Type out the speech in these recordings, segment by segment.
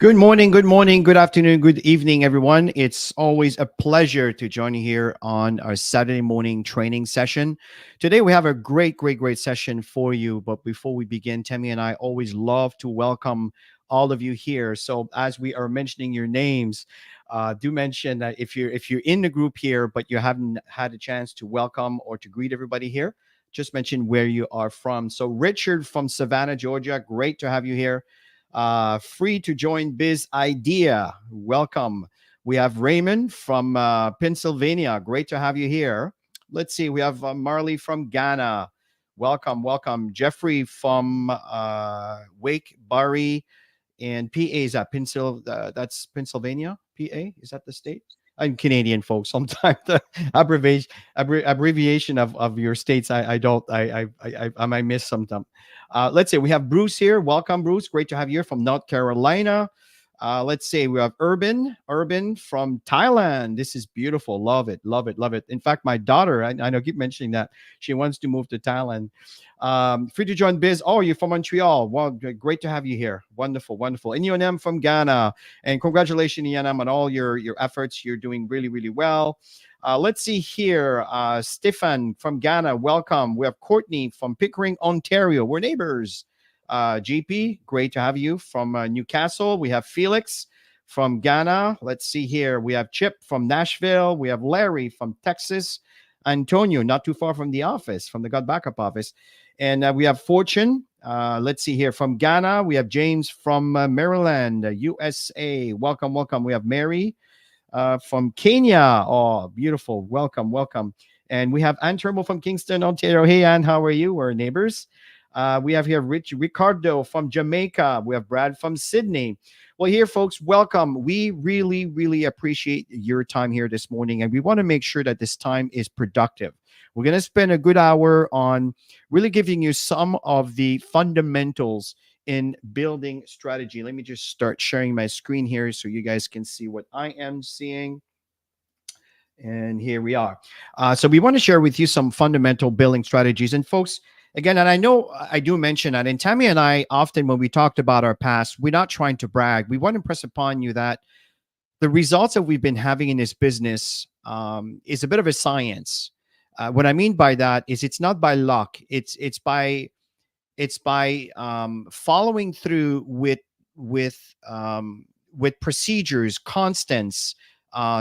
Good morning, good afternoon, good evening, everyone. It's always a pleasure to join you here on our Saturday morning training session. Today, we have a great session for you. But before we begin, Tammy and I always love to welcome all of you here. So, as we are mentioning your names, do mention that if you're in the group here, but you haven't had a chance to welcome or to greet everybody here, just mention where you are from. So, Richard from Savannah, Georgia, great to have you here. Free to join Biz Idea. Welcome. We have Raymond from Pennsylvania. Great to have you here. Let's see. We have Marley from Ghana. Welcome. Jeffrey from Wake Barry and PA. Is that that's Pennsylvania? PA? Is that the state? I'm Canadian, folks. Sometimes the abbreviation of your states, I don't, I might miss sometimes. Let's say we have Bruce here. Welcome, Bruce. Great to have you here from North Carolina. Let's say we have Urban from Thailand. This is beautiful. Love it. In fact, my daughter, I know, keep mentioning that she wants to move to Thailand. Free to join Biz. Oh, you're from Montreal. Well, great to have you here. Wonderful. Inyonem from Ghana. And congratulations, Inyonem, on all your efforts. You're doing really well. Let's see here. Stefan from Ghana, welcome. We have Courtney from Pickering, Ontario. We're neighbors. GP, great to have you from Newcastle. We have Felix from Ghana. Let's see here. We have Chip from Nashville. We have Larry from Texas. Antonio, not too far from the office, from the GotBackup office. And we have Fortune. Let's see here. From Ghana, we have James from Maryland, USA. Welcome. We have Mary from Kenya. Oh, beautiful. Welcome. And we have Ann Turnbull from Kingston, Ontario. Hey, Ann, how are you? We're neighbors. We have here Ricardo from Jamaica. We have Brad from Sydney. Well, here, folks, welcome. We really appreciate your time here this morning, and we want to make sure that this time is productive. We're going to spend a good hour on really giving you some of the fundamentals in building strategy. Let me just start sharing my screen here so you guys can see what I am seeing. And here we are. So we want to share with you some fundamental building strategies. And folks, again, and I know I do mention that, and Tammy and I often, when we talked about our past, we're not trying to brag. We want to impress upon you that the results that we've been having in this business is a bit of a science. What I mean by that is it's not by luck. It's by following through with procedures, constants,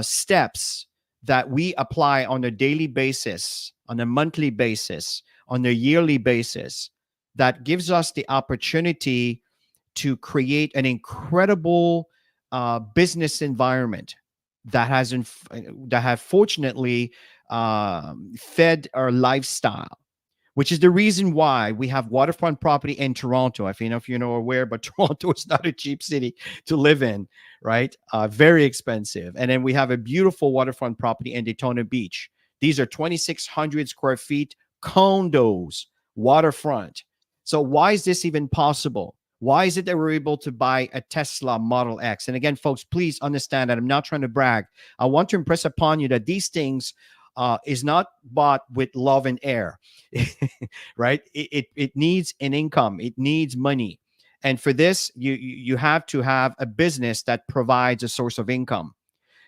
steps that we apply on a daily basis, on a monthly basis, on a yearly basis, that gives us the opportunity to create an incredible business environment that have fortunately fed our lifestyle, which is the reason why we have waterfront property in Toronto. If you know aware, but Toronto is not a cheap city to live in, right? Very expensive. And then we have a beautiful waterfront property in Daytona Beach. These are 2,600 square feet condos, waterfront. So why is this even possible? Why is it that we're able to buy a Tesla Model X? And again, folks, please understand that I'm not trying to brag. I want to impress upon you that these things is not bought with love and air, right? It needs an income. It needs money. And for this, you have to have a business that provides a source of income.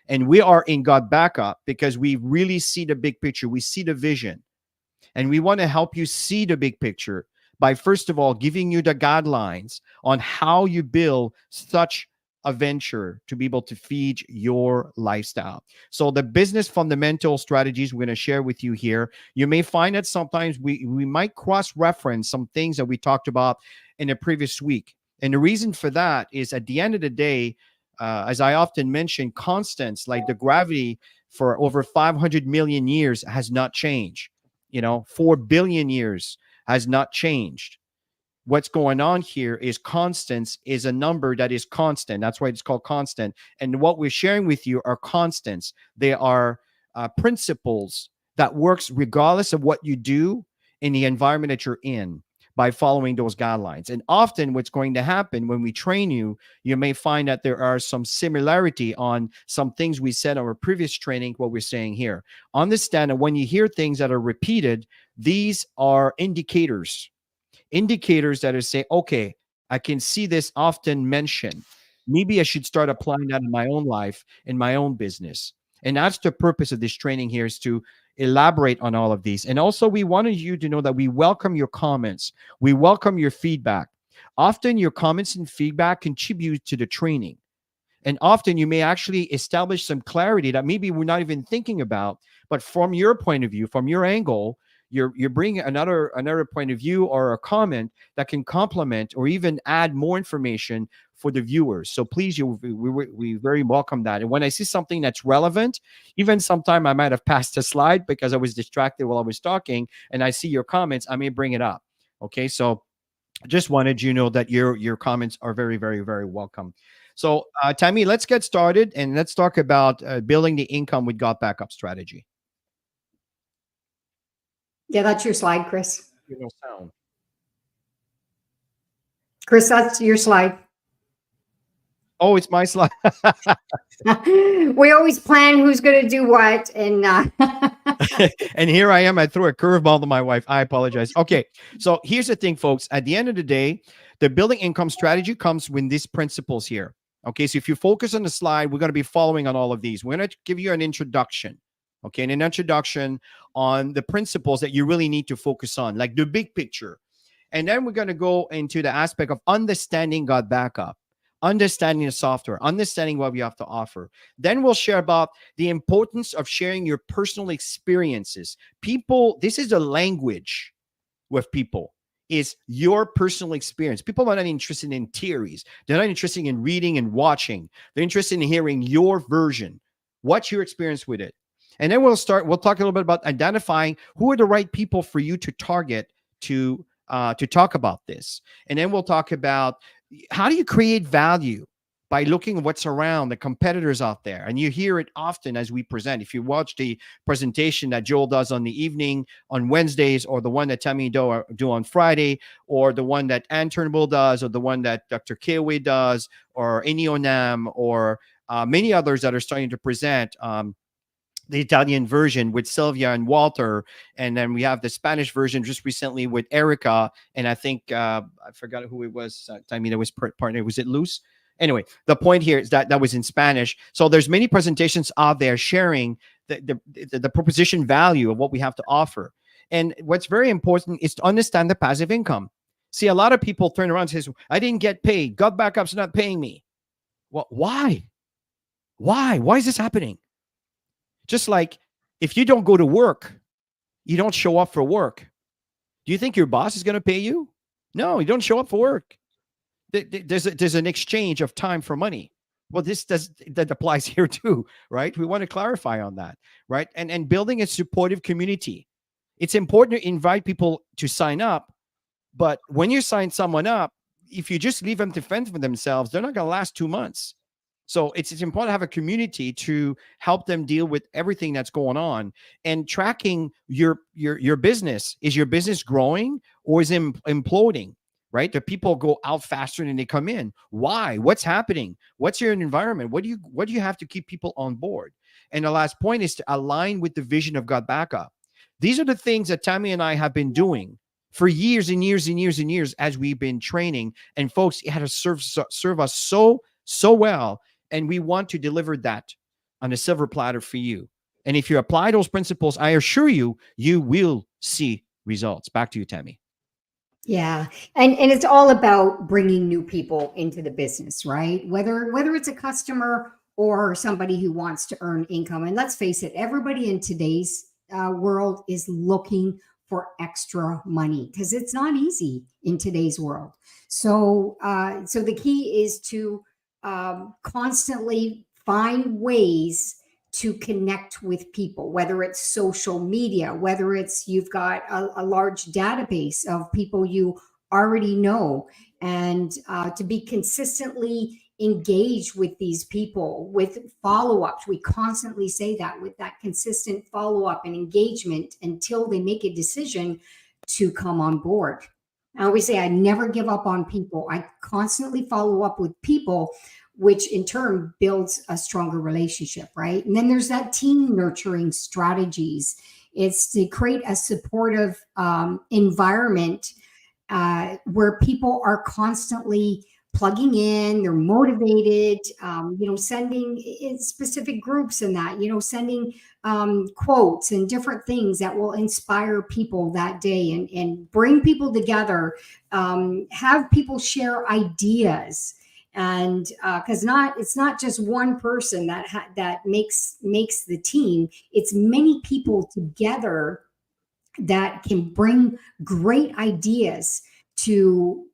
And we are in GotBackup because we really see the big picture. We see the vision. And we want to help you see the big picture by, first of all, giving you the guidelines on how you build such a venture to be able to feed your lifestyle. So the business fundamental strategies we're going to share with you here, you may find that sometimes we might cross-reference some things that we talked about in the previous week. And the reason for that is, at the end of the day, as I often mention, constants like the gravity for over 500 million years has not changed. 4 billion years has not changed. What's going on here is constants is a number that is constant. That's why it's called constant. And what we're sharing with you are constants. They are principles that works regardless of what you do in the environment that you're in by following those guidelines. And often what's going to happen when we train you, you may find that there are some similarity on some things we said on our previous training, what we're saying here. Understand that when you hear things that are repeated, these are indicators that are say, okay, I can see this often mentioned. Maybe I should start applying that in my own life, in my own business. And that's the purpose of this training here, is to elaborate on all of these. And also, we wanted you to know that we welcome your comments. We welcome your feedback. Often your comments and feedback contribute to the training. And often you may actually establish some clarity that maybe we're not even thinking about, but from your point of view, from your angle, you're bringing another point of view or a comment that can complement or even add more information for the viewers. So please, we very welcome that. And when I see something that's relevant, even sometime I might have passed a slide because I was distracted while I was talking, and I see your comments, I may bring it up. Okay, so just wanted you to know that your comments are very, very, very welcome. So, Tammy, let's get started and let's talk about building the income with Got Backup strategy. Yeah, that's your slide, Chris. No sound. Chris, that's your slide. Oh, it's my slide. We always plan who's going to do what, and and here I am. I threw a curveball to my wife. I apologize. Okay, so here's the thing, folks. At the end of the day, the building income strategy comes with these principles here. Okay, so if you focus on the slide, we're going to be following on all of these. We're going to give you an introduction. Okay, an introduction on the principles that you really need to focus on, like the big picture. And then we're going to go into the aspect of understanding Got Backup, understanding the software, understanding what we have to offer. Then we'll share about the importance of sharing your personal experiences. People, this is a language with people, is your personal experience. People are not interested in theories. They're not interested in reading and watching. They're interested in hearing your version. What's your experience with it? And then we'll talk a little bit about identifying who are the right people for you to target to talk about this. And then we'll talk about how do you create value by looking at what's around, the competitors out there. And you hear it often as we present. If you watch the presentation that Joel does on the evening on Wednesdays, or the one that Tammy do on Friday, or the one that Ann Turnbull does, or the one that Dr. Kiwi does, or Enionam, or many others that are starting to present, the Italian version with Sylvia and Walter, and then we have the Spanish version just recently with Erica, and I think I forgot who it was. I mean, it was partner. Was it Luz? Anyway, the point here is that was in Spanish. So there's many presentations out there sharing the proposition value of what we have to offer. And what's very important is to understand the passive income. See, a lot of people turn around and say, I didn't get paid. Got Backup's not paying me. Well, why? Why is this happening? Just like if you don't go to work, you don't show up for work. Do you think your boss is going to pay you? No, you don't show up for work. There's an exchange of time for money. Well, that applies here too, right? We want to clarify on that, right? And building a supportive community. It's important to invite people to sign up, but when you sign someone up, if you just leave them to fend for themselves, they're not going to last 2 months. So it's important to have a community to help them deal with everything that's going on, and tracking your business. Is your business growing or is it imploding? Right? Do people go out faster than they come in? Why? What's happening? What's your environment? What do you have to keep people on board? And the last point is to align with the vision of Got Backup. These are the things that Tammy and I have been doing for years and years and years and years as we've been training. And folks, it had to serve us so well. And we want to deliver that on a silver platter for you. And if you apply those principles, I assure you, you will see results. Back to you, Tammy. Yeah. And it's all about bringing new people into the business, right? Whether it's a customer or somebody who wants to earn income. And let's face it, everybody in today's world is looking for extra money because it's not easy in today's world. So the key is to constantly find ways to connect with people, whether it's social media, whether it's you've got a large database of people you already know, and to be consistently engaged with these people with follow-ups. We constantly say that, with that consistent follow-up and engagement until they make a decision to come on board. I always say I never give up on people. I constantly follow up with people, which in turn builds a stronger relationship, right? And then there's that team nurturing strategies. It's to create a supportive environment where people are constantly plugging in, they're motivated, sending in specific groups and that, sending quotes and different things that will inspire people that day and bring people together, have people share ideas. And because it's not just one person that makes the team, it's many people together that can bring great ideas to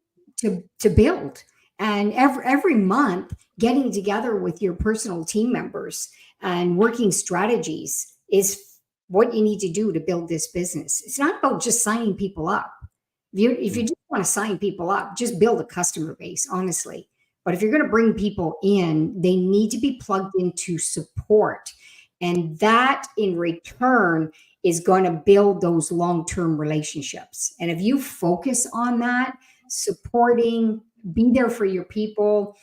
to build. And every month, getting together with your personal team members and working strategies is what you need to do to build this business. It's not about just signing people up. If you just want to sign people up, just build a customer base, honestly. But if you're going to bring people in, they need to be plugged into support. And that in return is going to build those long-term relationships. And if you focus on that, supporting, be there for your people,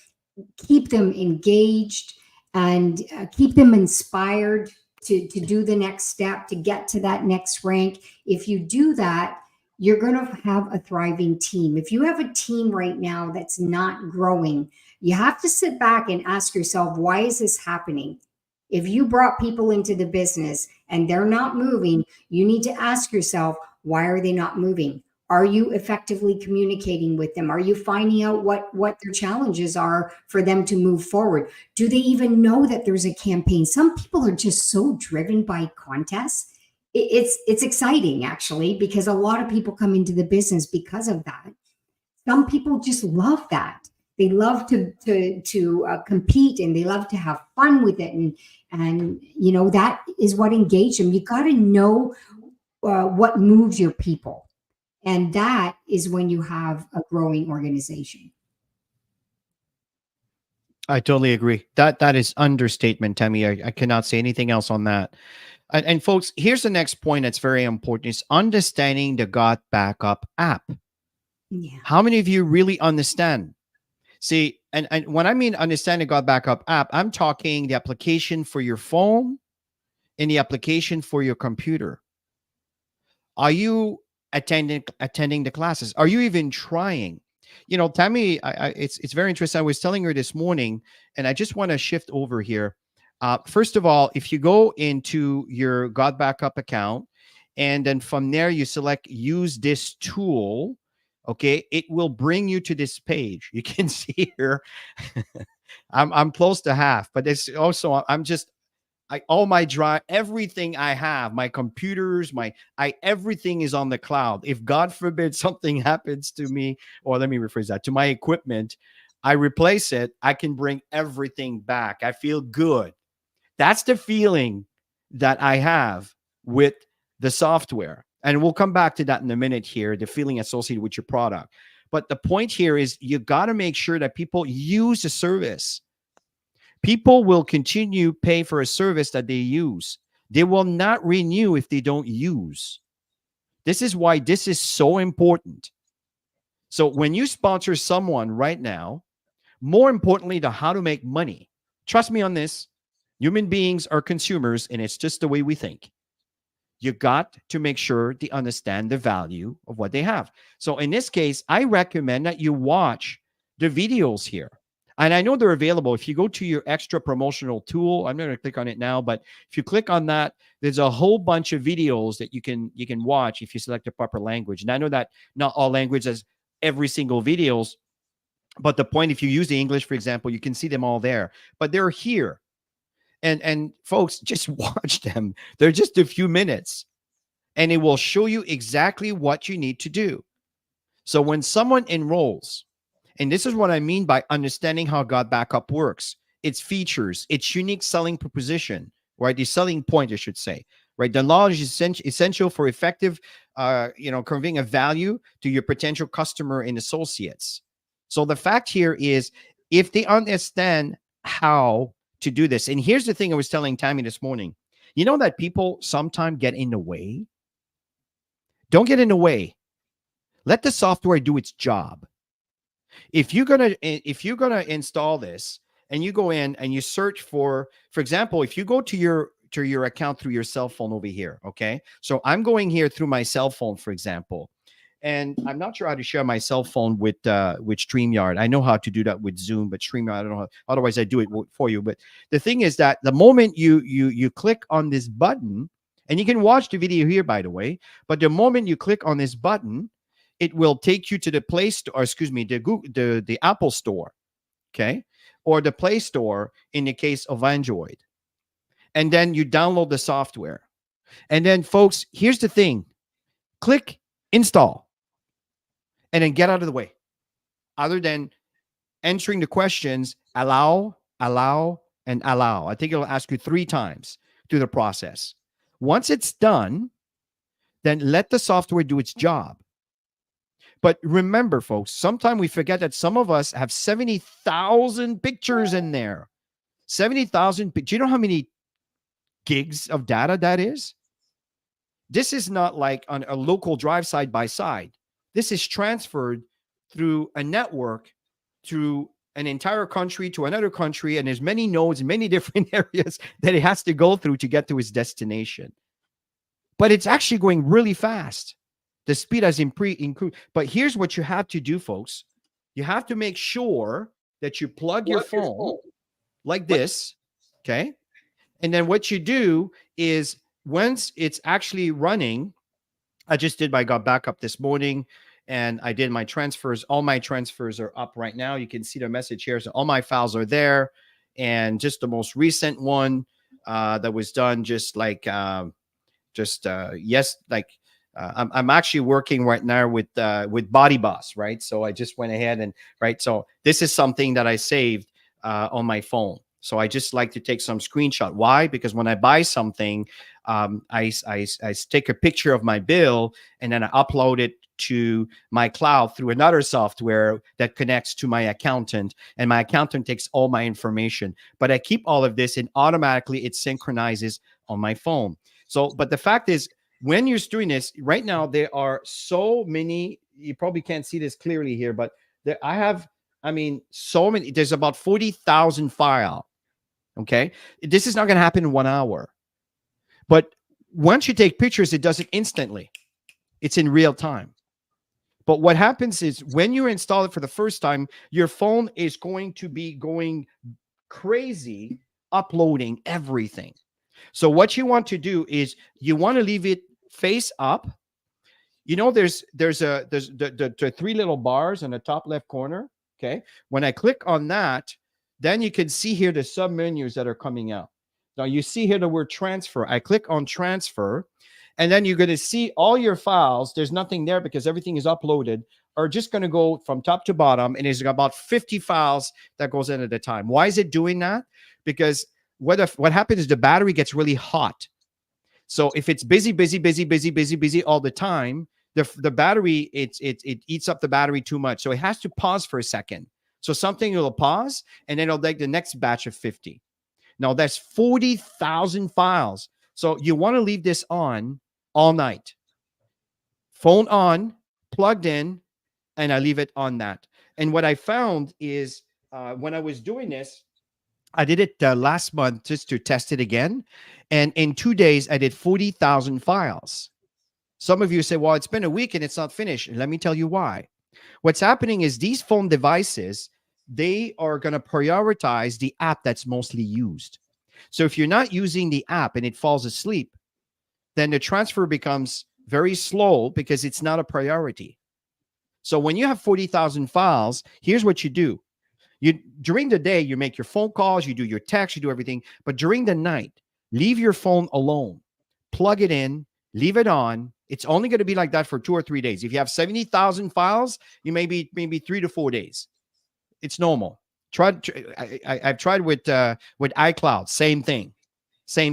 keep them engaged, and keep them inspired to do the next step, to get to that next rank. If you do that, you're going to have a thriving team. If you have a team right now that's not growing, you have to sit back and ask yourself, why is this happening? If you brought people into the business and they're not moving, you need to ask yourself, why are they not moving? Are you effectively communicating with them? Are you finding out what their challenges are for them to move forward? Do they even know that there's a campaign? Some people are just so driven by contests. It's exciting, actually, because a lot of people come into the business because of that. Some people just love that. They love to compete, and they love to have fun with it, and that is what engages them. You got to know what moves your people, and that is when you have a growing organization. I totally agree. That is understatement, Tammy. I cannot say anything else on that. And folks, here's the next point that's very important: is understanding the GotBackup app. Yeah. How many of you really understand? See, and when I mean understand the GotBackup app, I'm talking the application for your phone and the application for your computer. Are you attending the classes? Are you even trying? Tammy, it's very interesting. I was telling her this morning, and I just want to shift over here. First of all, if you go into your GotBackup account, and then from there you select use this tool, okay, it will bring you to this page. You can see here, I'm close to half, but it's also all my drive, everything I have, my computers, everything is on the cloud. If God forbid something happens to me, or let me rephrase that, to my equipment, I replace it, I can bring everything back. I feel good. That's the feeling that I have with the software. And we'll come back to that in a minute here, the feeling associated with your product. But the point here is you got to make sure that people use the service. People will continue pay for a service that they use. They will not renew if they don't use. This is why this is so important. So when you sponsor someone right now, more importantly, the how to make money, trust me on this, human beings are consumers, and it's just the way we think. You got to make sure they understand the value of what they have. So in this case, I recommend that you watch the videos here. And I know they're available. If you go to your extra promotional tool, I'm not going to click on it now, but if you click on that, there's a whole bunch of videos that you can watch if you select the proper language. And I know that not all languages, every single videos, but the point, if you use the English, for example, you can see them all there. But they're here. And folks, just watch them. They're just a few minutes, and it will show you exactly what you need to do. So when someone enrolls, and this is what I mean by understanding how GotBackup works, its features, its unique selling proposition, right? The selling point, I should say, right? The knowledge is essential for effective, conveying a value to your potential customer and associates. So the fact here is, if they understand how to do this, and here's the thing I was telling Tammy this morning, you know that people sometimes get in the way? Don't get in the way. Let the software do its job. If you're gonna install this, and you go in and you search for example, if you go to your account through your cell phone over here, okay? So I'm going here through my cell phone, for example, And I'm not sure how to share my cell phone with StreamYard. I know how to do that with Zoom, but StreamYard, I don't know how. Otherwise, I do it for you. But the thing is that the moment you click on this button, and you can watch the video here, by the way, but the moment you click on this button, it will take you to the Play Store, or excuse me, the Apple Store, okay, or the Play Store in the case of Android, and then you download the software, and then, folks, here's the thing: click install, and then get out of the way. Other than answering the questions, allow, allow, and allow. I think it'll ask you 3 times through the process. Once it's done, then let the software do its job. But remember, folks, sometimes we forget that some of us have 70,000 pictures in there. 70,000. Do you know how many gigs of data that is? This is not like on a local drive side by side. This is transferred through a network, through an entire country to another country, and there's many nodes in many different areas that it has to go through to get to its destination. But it's actually going really fast. The speed has improved. But here's what you have to do, folks. You have to make sure that you plug your phone like this, okay? And then what you do is, once it's actually running, I just did my GotBackup this morning, and I did my transfers. All my transfers are up right now. You can see the message here. So all my files are there. And just the most recent one that was done just like I'm actually working right now with Body Boss, right? So I just went ahead and, right. So this is something that I saved on my phone. So I just like to take some screenshot. Why? Because when I buy something, I take a picture of my bill, and then I upload it to my cloud through another software that connects to my accountant, and my accountant takes all my information. But I keep all of this, and automatically it synchronizes on my phone. So, but the fact is, when you're doing this right now, there are so many. You probably can't see this clearly here, but there so many. There's about 40,000 files. Okay, this is not going to happen in 1 hour, but once you take pictures, it does it instantly. It's in real time. But what happens is, when you install it for the first time, your phone is going to be going crazy uploading everything. So what you want to do is, you want to leave it face up. You know, there's the 3 little bars in the top left corner. Okay, when I click on that, then you can see here the sub menus that are coming out. Now you see here the word transfer. I click on transfer, and then you're going to see all your files. There's nothing there because everything is uploaded, are just going to go from top to bottom, and there's about 50 files that goes in at a time. Why is it doing that? Because what happens is the battery gets really hot. So if it's busy all the time, the battery, it eats up the battery too much. So it has to pause for a second. So something will pause, and then it'll take the next batch of 50. Now that's 40,000 files. So you want to leave this on all night. Phone on, plugged in, and I leave it on that. And what I found is, when I was doing this, I did it last month just to test it again. And in 2 days, I did 40,000 files. Some of you say, well, it's been a week and it's not finished. Let me tell you why. What's happening is, these phone devices, they are going to prioritize the app that's mostly used. So if you're not using the app and it falls asleep, then the transfer becomes very slow because it's not a priority. So when you have 40,000 files, here's what you do. During the day, you make your phone calls, you do your text, you do everything. But during the night, leave your phone alone. Plug it in, leave it on. It's only going to be like that for 2 or 3 days. If you have 70,000 files, you maybe 3 to 4 days. It's normal. I've tried with iCloud. Same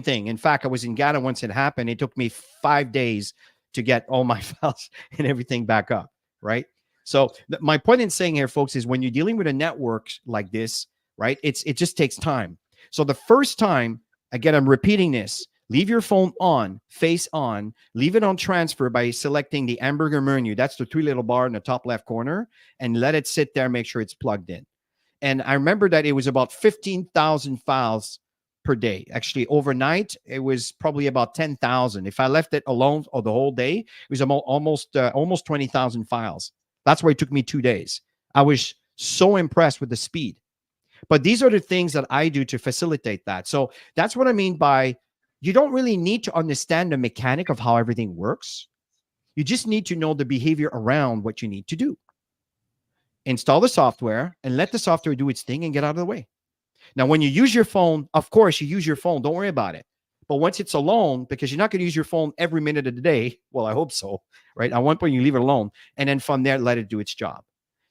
thing. In fact, I was in Ghana once it happened. It took me 5 days to get all my files and everything back up. Right. So my point in saying here, folks, is when you're dealing with a network like this, right, it just takes time. So the first time, again, I'm repeating this, leave your phone on, face on, leave it on transfer by selecting the hamburger menu. That's the 3 little bar in the top left corner, and let it sit there, make sure it's plugged in. And I remember that it was about 15,000 files per day. Actually, overnight it was probably about 10,000. If I left it alone or the whole day, it was almost 20,000 files. That's why it took me 2 days. I was so impressed with the speed. But these are the things that I do to facilitate that. So that's what I mean by, you don't really need to understand the mechanic of how everything works. You just need to know the behavior around what you need to do. Install the software and let the software do its thing and get out of the way. Now, when you use your phone, of course, you use your phone. Don't worry about it. But once it's alone, because you're not going to use your phone every minute of the day. Well, I hope so, right? At one point, you leave it alone. And then from there, let it do its job.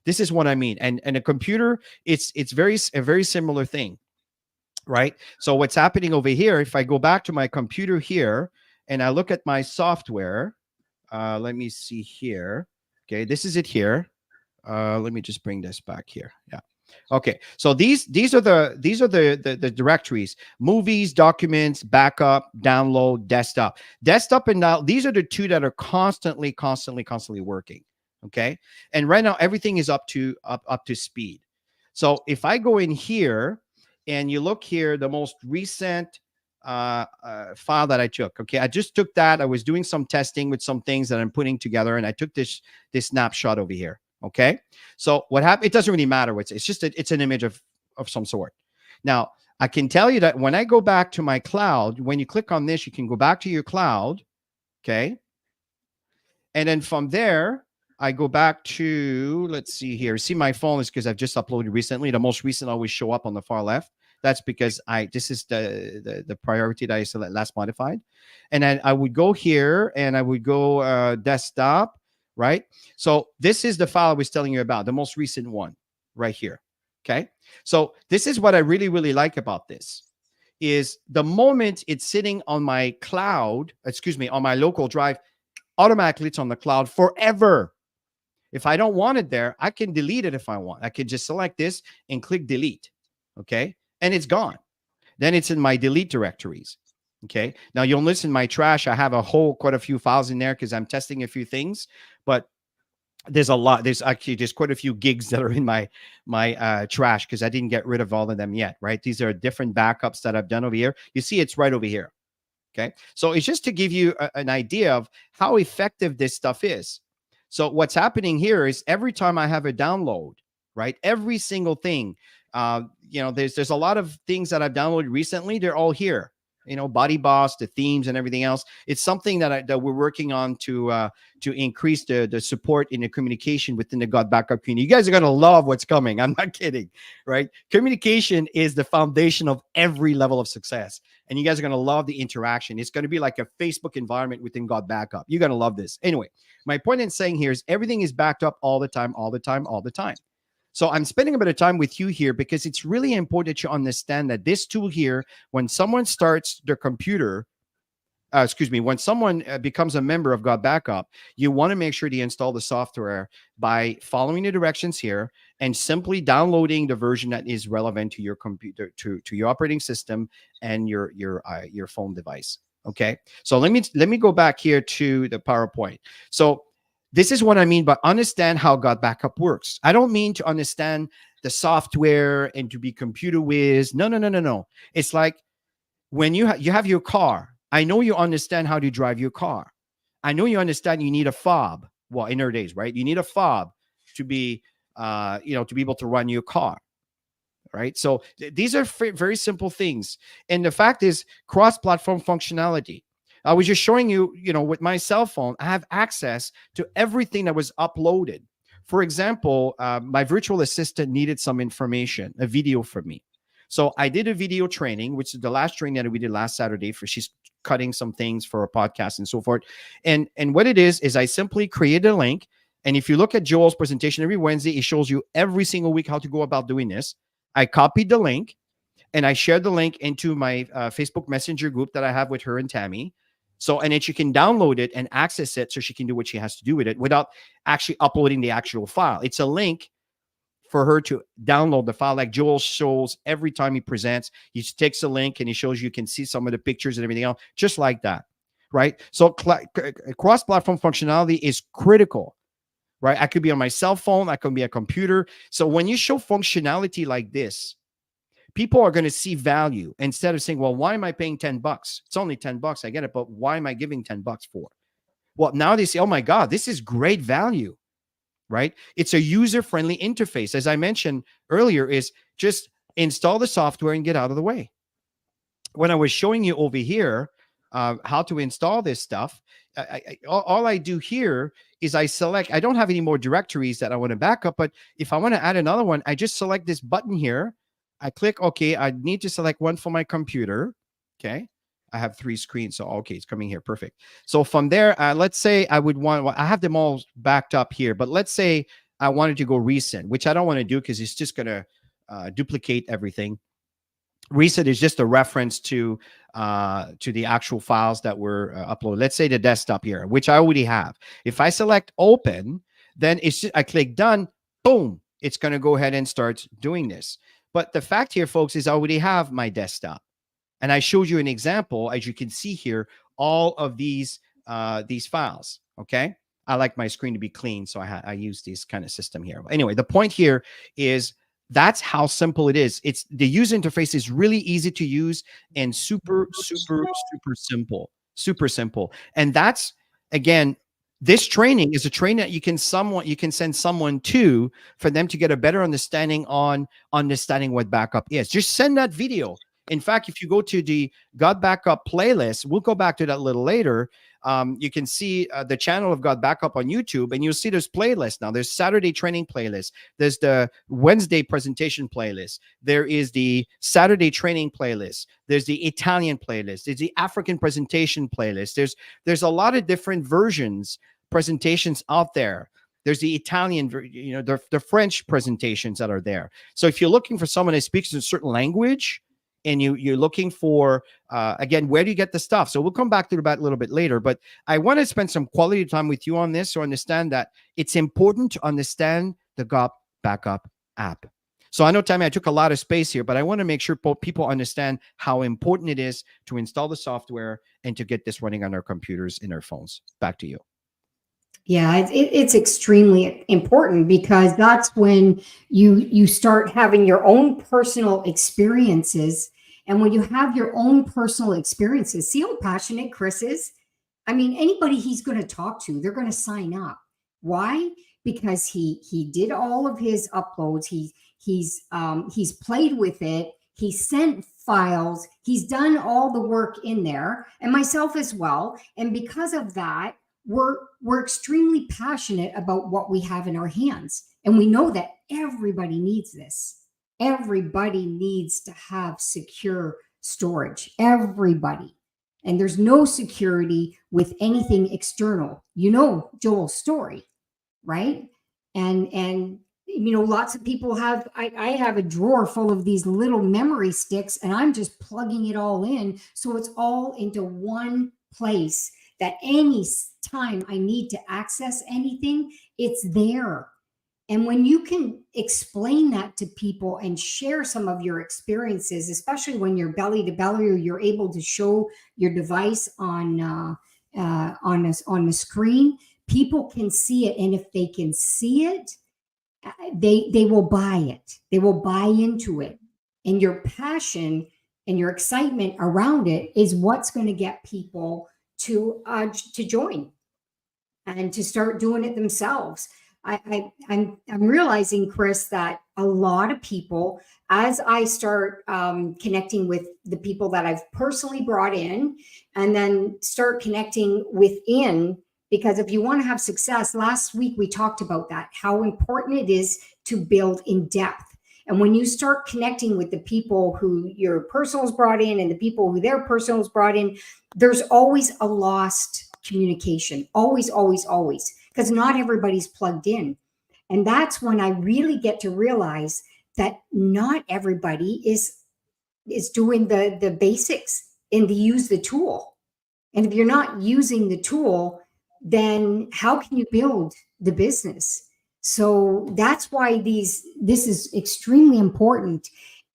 This is what I mean. And a computer, it's a very similar thing, right? So what's happening over here, if I go back to my computer here and I look at my software, let me see here. Okay, this is it here. Let me just bring this back here. Yeah. Okay. So these are the directories: movies, documents, backup, download, desktop. Desktop and now these are the two that are constantly working. Okay. And right now everything is up to speed. So if I go in here and you look here, the most recent file that I took. Okay, I just took that. I was doing some testing with some things that I'm putting together, and I took this snapshot over here. Okay, so what happened? It doesn't really matter. It's just it's an image of some sort. Now I can tell you that when I go back to my cloud, when you click on this, you can go back to your cloud. Okay, and then from there, I go back to, let's see here. See, my phone is because I've just uploaded recently. The most recent always show up on the far left. That's because this is the priority that I select last modified. And then I would go here and I would go desktop, right? So this is the file I was telling you about, the most recent one right here. Okay. So this is what I really, really like about this is the moment it's sitting on my cloud, on my local drive, automatically it's on the cloud forever. If I don't want it there, I can delete it if I want. I can just select this and click delete. Okay. And it's gone. Then it's in my delete directories. Okay. Now you'll notice in my trash, I have quite a few files in there because I'm testing a few things, but there's a lot. There's quite a few gigs that are in my trash because I didn't get rid of all of them yet. Right. These are different backups that I've done over here. You see, it's right over here. Okay. So it's just to give you an idea of how effective this stuff is. So what's happening here is every time I have a download, right? Every single thing, there's a lot of things that I've downloaded recently. They're all here, Body Boss, the themes and everything else. It's something that we're working on to increase the support in the communication within the GotBackup community. You guys are going to love what's coming. I'm not kidding, right? Communication is the foundation of every level of success. And you guys are going to love the interaction. It's going to be like a Facebook environment within GotBackup. You're going to love this. Anyway, my point in saying here is everything is backed up all the time. So I'm spending a bit of time with you here because it's really important that you understand that this tool here, when someone starts their computer, when someone becomes a member of GotBackup, you want to make sure to install the software by following the directions here and simply downloading the version that is relevant to your computer, to your operating system and your phone device. Okay, so let me go back here to the PowerPoint. So this is what I mean by understand how GotBackup works. I don't mean to understand the software and to be computer whiz. No. It's like when you have your car. I know you understand how to drive your car. I know you understand you need a fob. Well, in our days, right? You need a fob to be, to be able to run your car, right? So these are very simple things. And the fact is cross-platform functionality. I was just showing you, with my cell phone, I have access to everything that was uploaded. For example, my virtual assistant needed some information, a video from me. So I did a video training, which is the last training that we did last Saturday she's cutting some things for a podcast and so forth. And what it is I simply created a link. And if you look at Joel's presentation every Wednesday, it shows you every single week how to go about doing this. I copied the link and I shared the link into my Facebook Messenger group that I have with her and Tammy. So, and then she can download it and access it so she can do what she has to do with it without actually uploading the actual file. It's a link for her to download the file, like Joel shows every time he presents. He takes a link and he shows you can see some of the pictures and everything else, just like that, right? So cross-platform functionality is critical, right? I could be on my cell phone, I could be a computer. So when you show functionality like this, people are going to see value instead of saying, well, why am I paying $10? It's only $10. I get it. But why am I giving $10 for? Well, now they say, oh my God, this is great value, right? It's a user-friendly interface. As I mentioned earlier, is just install the software and get out of the way. When I was showing you over here how to install this stuff, all I do here is I select, I don't have any more directories that I want to back up, but if I want to add another one, I just select this button here. I click, okay, I need to select one for my computer. Okay. I have 3 screens. So, okay, it's coming here. Perfect. So from there, let's say I would want, well, I have them all backed up here, but let's say I wanted to go recent, which I don't want to do because it's just going to duplicate everything. Recent is just a reference to the actual files that were uploaded. Let's say the desktop here, which I already have. If I select open, then it's just, I click done, boom, it's going to go ahead and start doing this. But the fact here, folks, is I already have my desktop. And I showed you an example, as you can see here, all of these files, okay? I like my screen to be clean, so I use this kind of system here. Anyway, the point here is that's how simple it is. It's the user interface is really easy to use and super simple, super simple. And that's, again, this training is a training that you can send someone to for them to get a better understanding on understanding what backup is. Just send that video. In fact, if you go to the GotBackup playlist, we'll go back to that a little later. You can see the channel of GotBackup on YouTube, and you'll see there's playlists now. There's Saturday training playlist. There's the Wednesday presentation playlist. There is the Saturday training playlist. There's the Italian playlist. There's the African presentation playlist. There's a lot of different presentations out there. There's the Italian, the French presentations that are there. So if you're looking for someone that speaks a certain language, and you're looking for, again, where do you get the stuff? So we'll come back to that a little bit later, but I want to spend some quality time with you on this to understand that it's important to understand the GotBackup app. So I know, Tammy, I took a lot of space here, but I want to make sure people understand how important it is to install the software and to get this running on our computers and our phones. Back to you. Yeah, it's extremely important, because that's when you start having your own personal experiences. And when you have your own personal experiences, see how passionate Chris is? I mean, anybody he's going to talk to, they're going to sign up. Why? Because he did all of his uploads. He's played with it. He sent files. He's done all the work in there, and myself as well. And because of that, we're extremely passionate about what we have in our hands. And we know that everybody needs this. Everybody needs to have secure storage. Everybody. And there's no security with anything external. You know Joel's story, right? And lots of people have, I have a drawer full of these little memory sticks, and I'm just plugging it all in. So it's all into one place, that any time I need to access anything, it's there. And when you can explain that to people and share some of your experiences, especially when you're belly to belly, or you're able to show your device on the screen, people can see it. And if they can see it, they will buy it. They will buy into it. And your passion and your excitement around it is what's going to get people to join and to start doing it themselves. I'm realizing, Chris, that a lot of people, as I start connecting with the people that I've personally brought in, and then start connecting within, because if you want to have success, last week we talked about that, how important it is to build in depth. And when you start connecting with the people who your personals brought in and the people who their personals brought in, there's always a lost communication. Always, always, always. Because not everybody's plugged in. And that's when I really get to realize that not everybody is doing the basics and to use the tool. And if you're not using the tool, then how can you build the business? So that's why this is extremely important.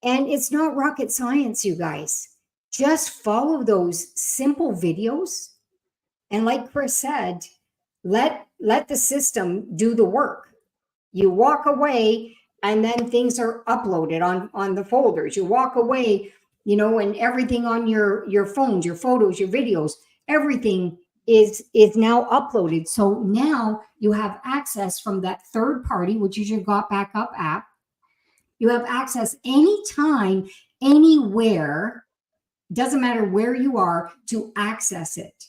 And it's not rocket science, you guys. Just follow those simple videos. And like Chris said, let the system do the work. You walk away and then things are uploaded on the folders. You walk away, and everything on your phones, your photos, your videos, everything is now uploaded. So now you have access from that third party, which is your GotBackup app. You have access anytime, anywhere, doesn't matter where you are, to access it.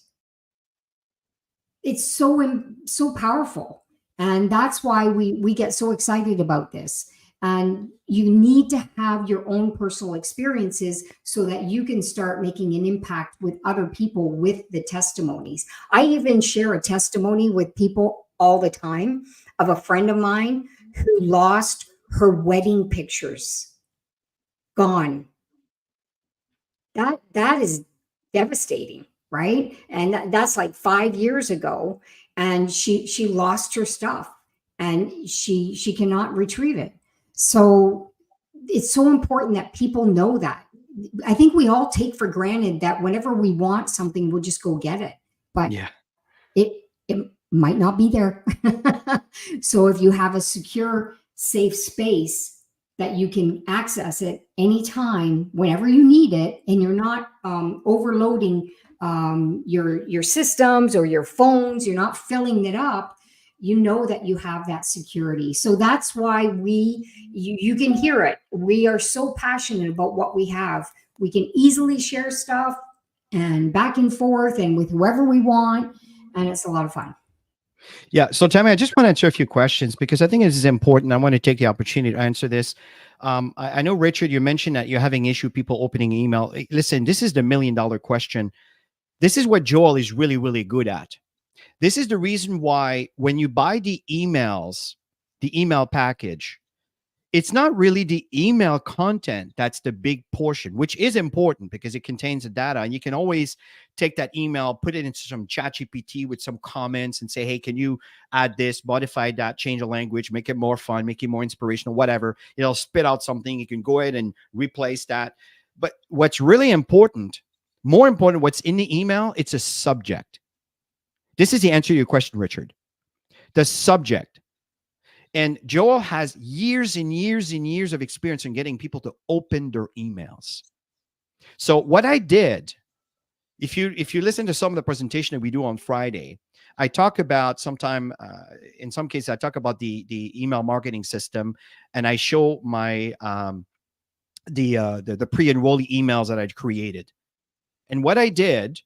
It's so powerful, and that's why we get so excited about this. And you need to have your own personal experiences so that you can start making an impact with other people with the testimonies. I even share a testimony with people all the time of a friend of mine who lost her wedding pictures. Gone. That is devastating, right? And that's like 5 years ago, and she lost her stuff, and she cannot retrieve it. So it's so important that people know that. I think we all take for granted that whenever we want something, we'll just go get it, but Yeah. it might not be there. So if you have a secure, safe space that you can access it anytime, whenever you need it, and you're not overloading your systems or your phones, you're not filling it up, you know that you have that security. So that's why you can hear it. We are so passionate about what we have. We can easily share stuff and back and forth and with whoever we want, and it's a lot of fun. Yeah. So, Tammy, I just want to answer a few questions because I think this is important. I want to take the opportunity to answer this. I know, Richard, you mentioned that you're having issue people opening email. Listen, this is the $1,000,000 question. This is what Joel is really, really good at. This is the reason why when you buy the email package, it's not really the email content that's the big portion, which is important because it contains the data. And you can always take that email, put it into some chat GPT with some comments and say, hey, can you add this, modify that, change the language, make it more fun, make it more inspirational, whatever. It'll spit out something. You can go ahead and replace that. But what's really important, more important, what's in the email, it's a subject. This is the answer to your question, Richard. The subject. And Joel has years and years and years of experience in getting people to open their emails. So what I did, if you listen to some of the presentation that we do on Friday, I talk about in some cases, I talk about the email marketing system, and I show my the pre-enrollee emails that I'd created. And what I did,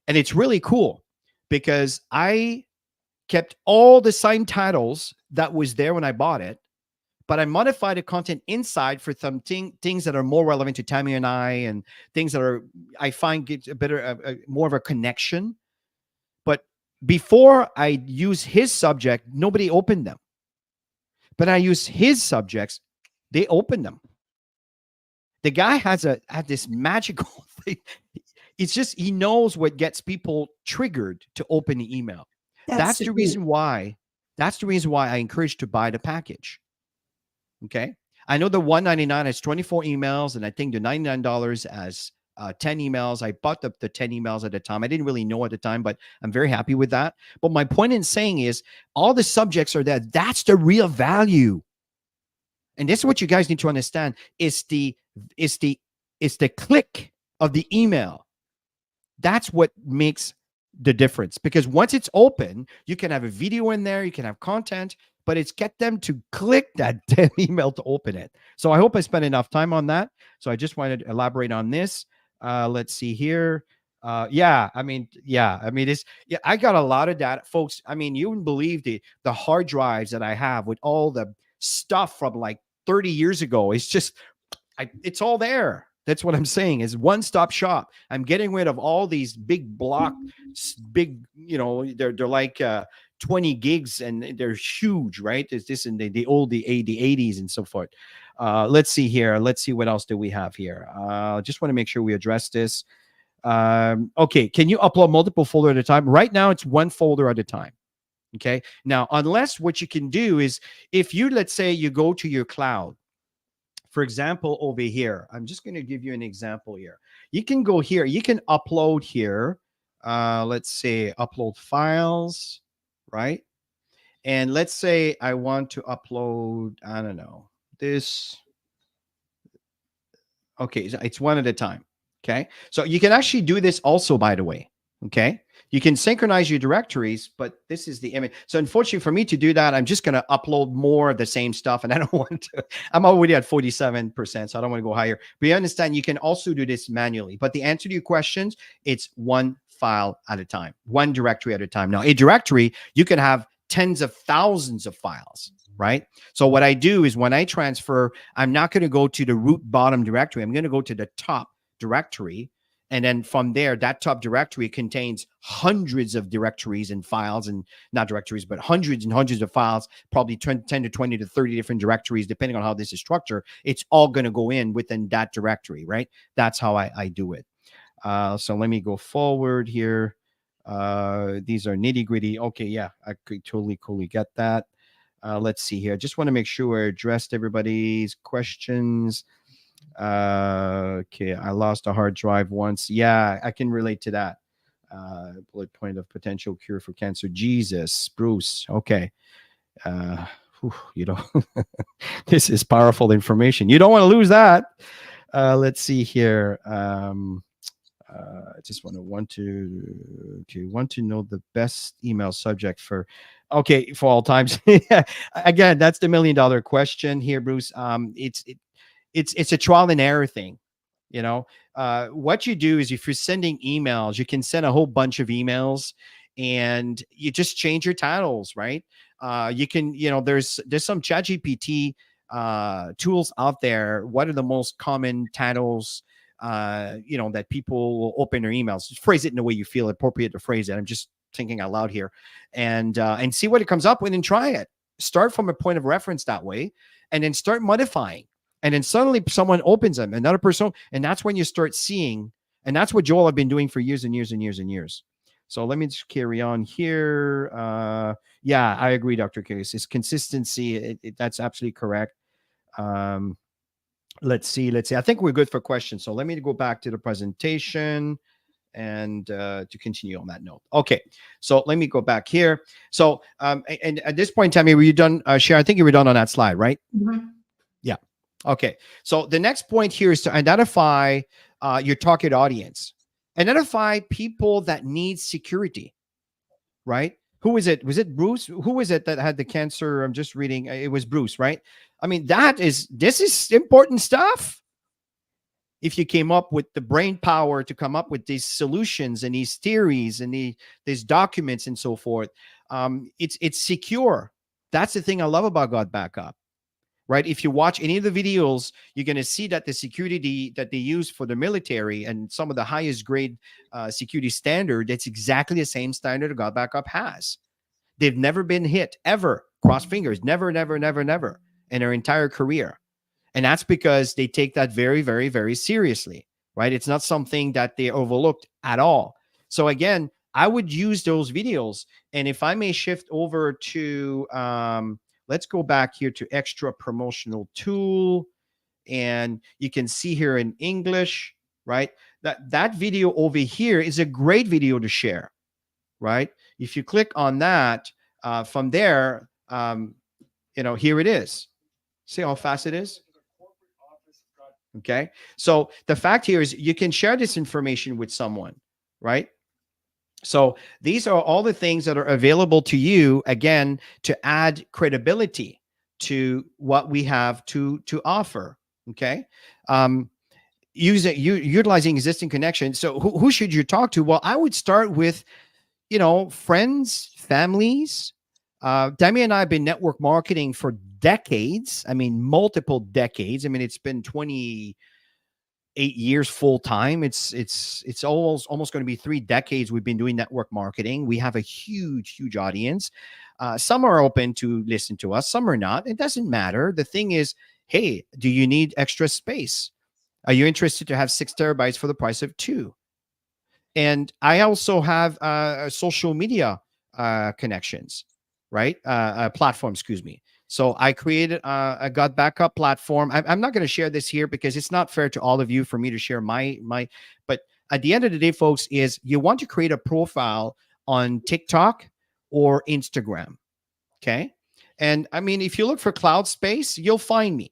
and it's really cool because I kept all the signed titles that was there when I bought it, but I modified the content inside for some things that are more relevant to Tammy and I, and things that I find get a better, more of a connection. But before I use his subject, nobody opened them. But I use his subjects, they opened them. The guy had this magical thing. It's just he knows what gets people triggered to open the email. That's That's the the key. reason why. That's the reason why I encourage to buy the package. Okay. I know the $199 has 24 emails, and I think the $99 has 10 emails. I bought the 10 emails at the time. I didn't really know at the time, but I'm very happy with that. But my point in saying is all the subjects are there. That's the real value. And this is what you guys need to understand. It's the click of the email. That's what makes the difference, because once it's open, you can have a video in there, you can have content, but it's get them to click that damn email to open it. So I hope I spent enough time on that. So I just wanted to elaborate on this. Let's see here. I mean, I got a lot of data, folks. I mean, you wouldn't believe the hard drives that I have with all the stuff from like 30 years ago. It's just it's all there. That's what I'm saying is one-stop shop. I'm getting rid of all these big they're like 20 gigs and they're huge, right? Is this in the 80s and so forth. Let's see here. Let's see what else do we have here. Just want to make sure we address this. Okay, can you upload multiple folders at a time? Right now, it's one folder at a time. Okay. Now, unless what you can do is if let's say you go to your cloud, for example, over here, I'm just going to give you an example here. You can go here. You can upload here. Let's say upload files, right? And let's say I want to upload, I don't know, this. Okay, so it's one at a time. Okay, so you can actually do this also, by the way. Okay, you can synchronize your directories, but this is the image. So unfortunately for me to do that, I'm just going to upload more of the same stuff, and I don't want to. I'm already at 47%, so I don't want to go higher. But you understand, you can also do this manually. But the answer to your questions, it's one file at a time, one directory at a time. Now, a directory, you can have tens of thousands of files, right? So what I do is when I transfer, I'm not going to go to the root bottom directory. I'm going to go to the top directory. And then from there, that top directory contains hundreds of directories and files, and not directories, but hundreds and hundreds of files, probably 10 to 20 to 30 different directories, depending on how this is structured. It's all going to go in within that directory, right? That's how I do it. So let me go forward here. These are nitty gritty. Okay, yeah, I could totally get that. Let's see here. Just want to make sure I addressed everybody's questions. Okay, I lost a hard drive once. Yeah, I can relate to that. Bullet point of potential cure for cancer. Jesus, Bruce. Okay. You know, this is powerful information. You don't want to lose that. Let's see here. I just want to know the best email subject for all times. Again, that's the $1,000,000 question here, Bruce. It's a trial and error thing. You know, what you do is if you're sending emails, you can send a whole bunch of emails and you just change your titles, right? You can, there's some ChatGPT tools out there. What are the most common titles, that people will open their emails? Just phrase it in the way you feel appropriate to phrase it. I'm just thinking out loud here, and see what it comes up with and try it. Start from a point of reference that way, and then start modifying. And then suddenly someone opens them, another person, and that's when you start seeing. And that's what Joel have been doing for years and years and years and years. So let me just carry on here. Yeah, I agree, Dr. Case. It's consistency. That's absolutely correct. Let's see. I think we're good for questions. So let me go back to the presentation and to continue on that note. Okay, so let me go back here. So, and at this point, Tammy, were you done? Cher, I think you were done on that slide, right? Mm-hmm. Yeah. Okay. So the next point here is to identify your target audience. Identify people that need security, right? Who is it? Was it Bruce? Who was it that had the cancer? I'm just reading. It was Bruce, right? I mean, this is important stuff. If you came up with the brain power to come up with these solutions and these theories and these documents and so forth, it's secure. That's the thing I love about GotBackup. Right? If you watch any of the videos, you're going to see that the security that they use for the military and some of the highest grade security standard, it's exactly the same standard that GotBackup has. They've never been hit ever. Cross fingers. Never in their entire career. And that's because they take that very, very, very seriously, right? It's not something that they overlooked at all. So again, I would use those videos. And if I may shift over to, let's go back here to extra promotional tool. And you can see here in English, right? That video over here is a great video to share, right? If you click on that, from there, here it is. See how fast it is? Okay. So the fact here is you can share this information with someone, right? So these are all the things that are available to you, again, to add credibility to what we have to offer. Okay. Utilizing existing connections. So who should you talk to? Well, I would start with, friends, families. Demi and I have been network marketing for decades. I mean, multiple decades. I mean, it's been 28 years full time. It's almost going to be 3 decades we've been doing network marketing. We have a huge audience. Some are open to listen to us, some are not. It doesn't matter. The thing is, hey, do you need extra space? Are you interested to have 6 terabytes for the price of 2? And I also have social media connections, right? Platform, excuse me. So I created a GotBackup platform. I'm not going to share this here because it's not fair to all of you for me to share my. But at the end of the day, folks, is you want to create a profile on TikTok or Instagram. Okay. And I mean, if you look for cloud space, you'll find me.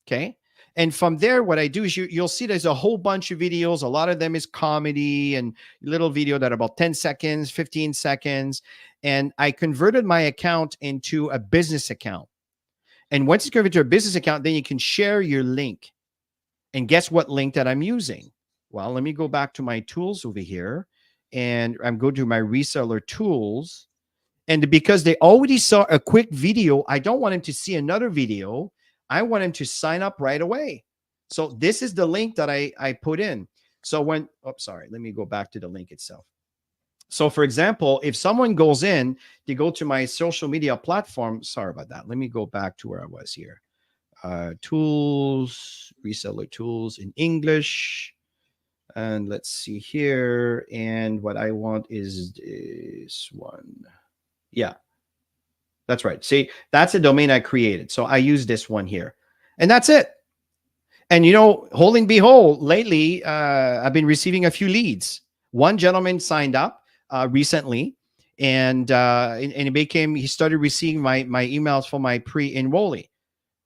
Okay. And from there, what I do is you'll see there's a whole bunch of videos. A lot of them is comedy and little video that are about 10 seconds, 15 seconds. And I converted my account into a business account. And once it's converted to a business account, then you can share your link. And guess what link that I'm using? Well, let me go back to my tools over here. And I'm going to my reseller tools. And because they already saw a quick video, I don't want them to see another video. I want them to sign up right away. So this is the link that I put in. So when, oh, sorry, let me go back to the link itself. So for example, if someone goes in, they go to my social media platform. Sorry about that. Let me go back to where I was here. Tools, reseller tools in English. And let's see here. And what I want is this one. Yeah, that's right. See, that's a domain I created. So I use this one here. And that's it. And, you know, holding behold, lately, I've been receiving a few leads. One gentleman signed up recently, and he started receiving my emails for my pre-enrollee,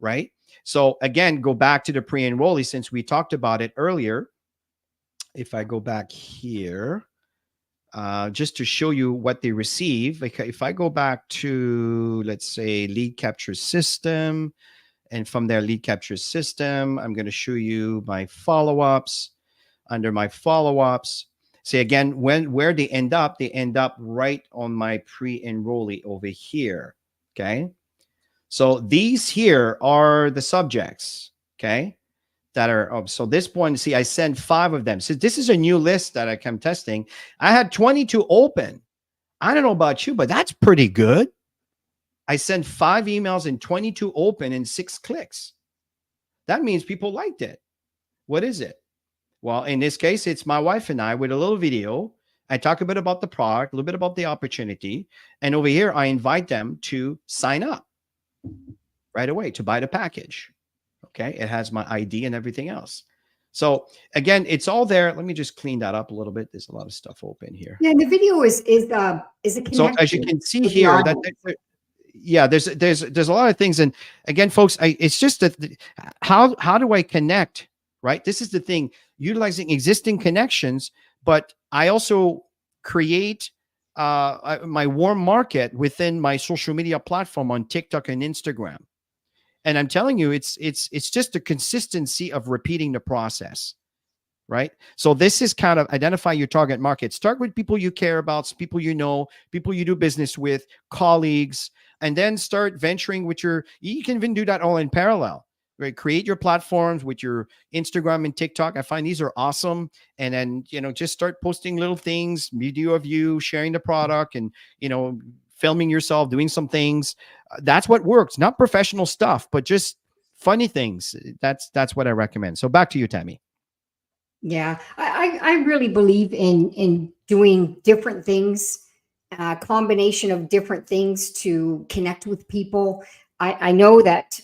right? So again, go back to the pre-enrollee since we talked about it earlier. If I go back here, just to show you what they receive. If I go back to, let's say, lead capture system, and from their lead capture system, I'm going to show you my follow-ups. Under my follow-ups, see again, where they end up right on my pre-enrollee over here. Okay. So these here are the subjects. Okay. That are, oh, so this one, see, I sent 5 of them. So this is a new list that I'm testing. I had 22 open. I don't know about you, but that's pretty good. I sent 5 emails and 22 open and 6 clicks. That means people liked it. What is it? Well, in this case, it's my wife and I with a little video. I talk a bit about the product, a little bit about the opportunity. And over here, I invite them to sign up right away to buy the package. Okay. It has my ID and everything else. So again, it's all there. Let me just clean that up a little bit. There's a lot of stuff open here. Yeah, the video is a connection. So as you can see here, yeah, there's a lot of things. And again, folks, it's just that how do I connect, right? This is the thing, utilizing existing connections, but I also create my warm market within my social media platform on TikTok and Instagram. And I'm telling you, it's just the consistency of repeating the process, right? So this is kind of identify your target market. Start with people you care about, people you know, people you do business with, colleagues, and then start venturing with you can even do that all in parallel, right? Create your platforms with your Instagram and TikTok. I find these are awesome. And then, you know, just start posting little things, video of you sharing the product and, you know, filming yourself, doing some things. That's what works, not professional stuff, but just funny things. That's what I recommend. So back to you, Tammy. Yeah, I really believe in doing different things, a combination of different things to connect with people. I know that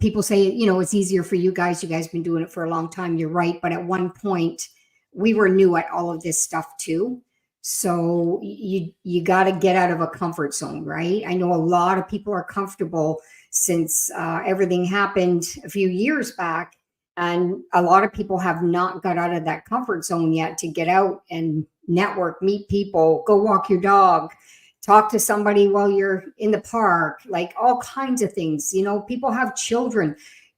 people say, you know, it's easier for you guys. You guys have been doing it for a long time. You're right. But at one point, we were new at all of this stuff too. So you got to get out of a comfort zone, right? I know a lot of people are comfortable since everything happened a few years back. And a lot of people have not got out of that comfort zone yet to get out and network, meet people, go walk your dog, talk to somebody while you're in the park, like all kinds of things. You know, people have children.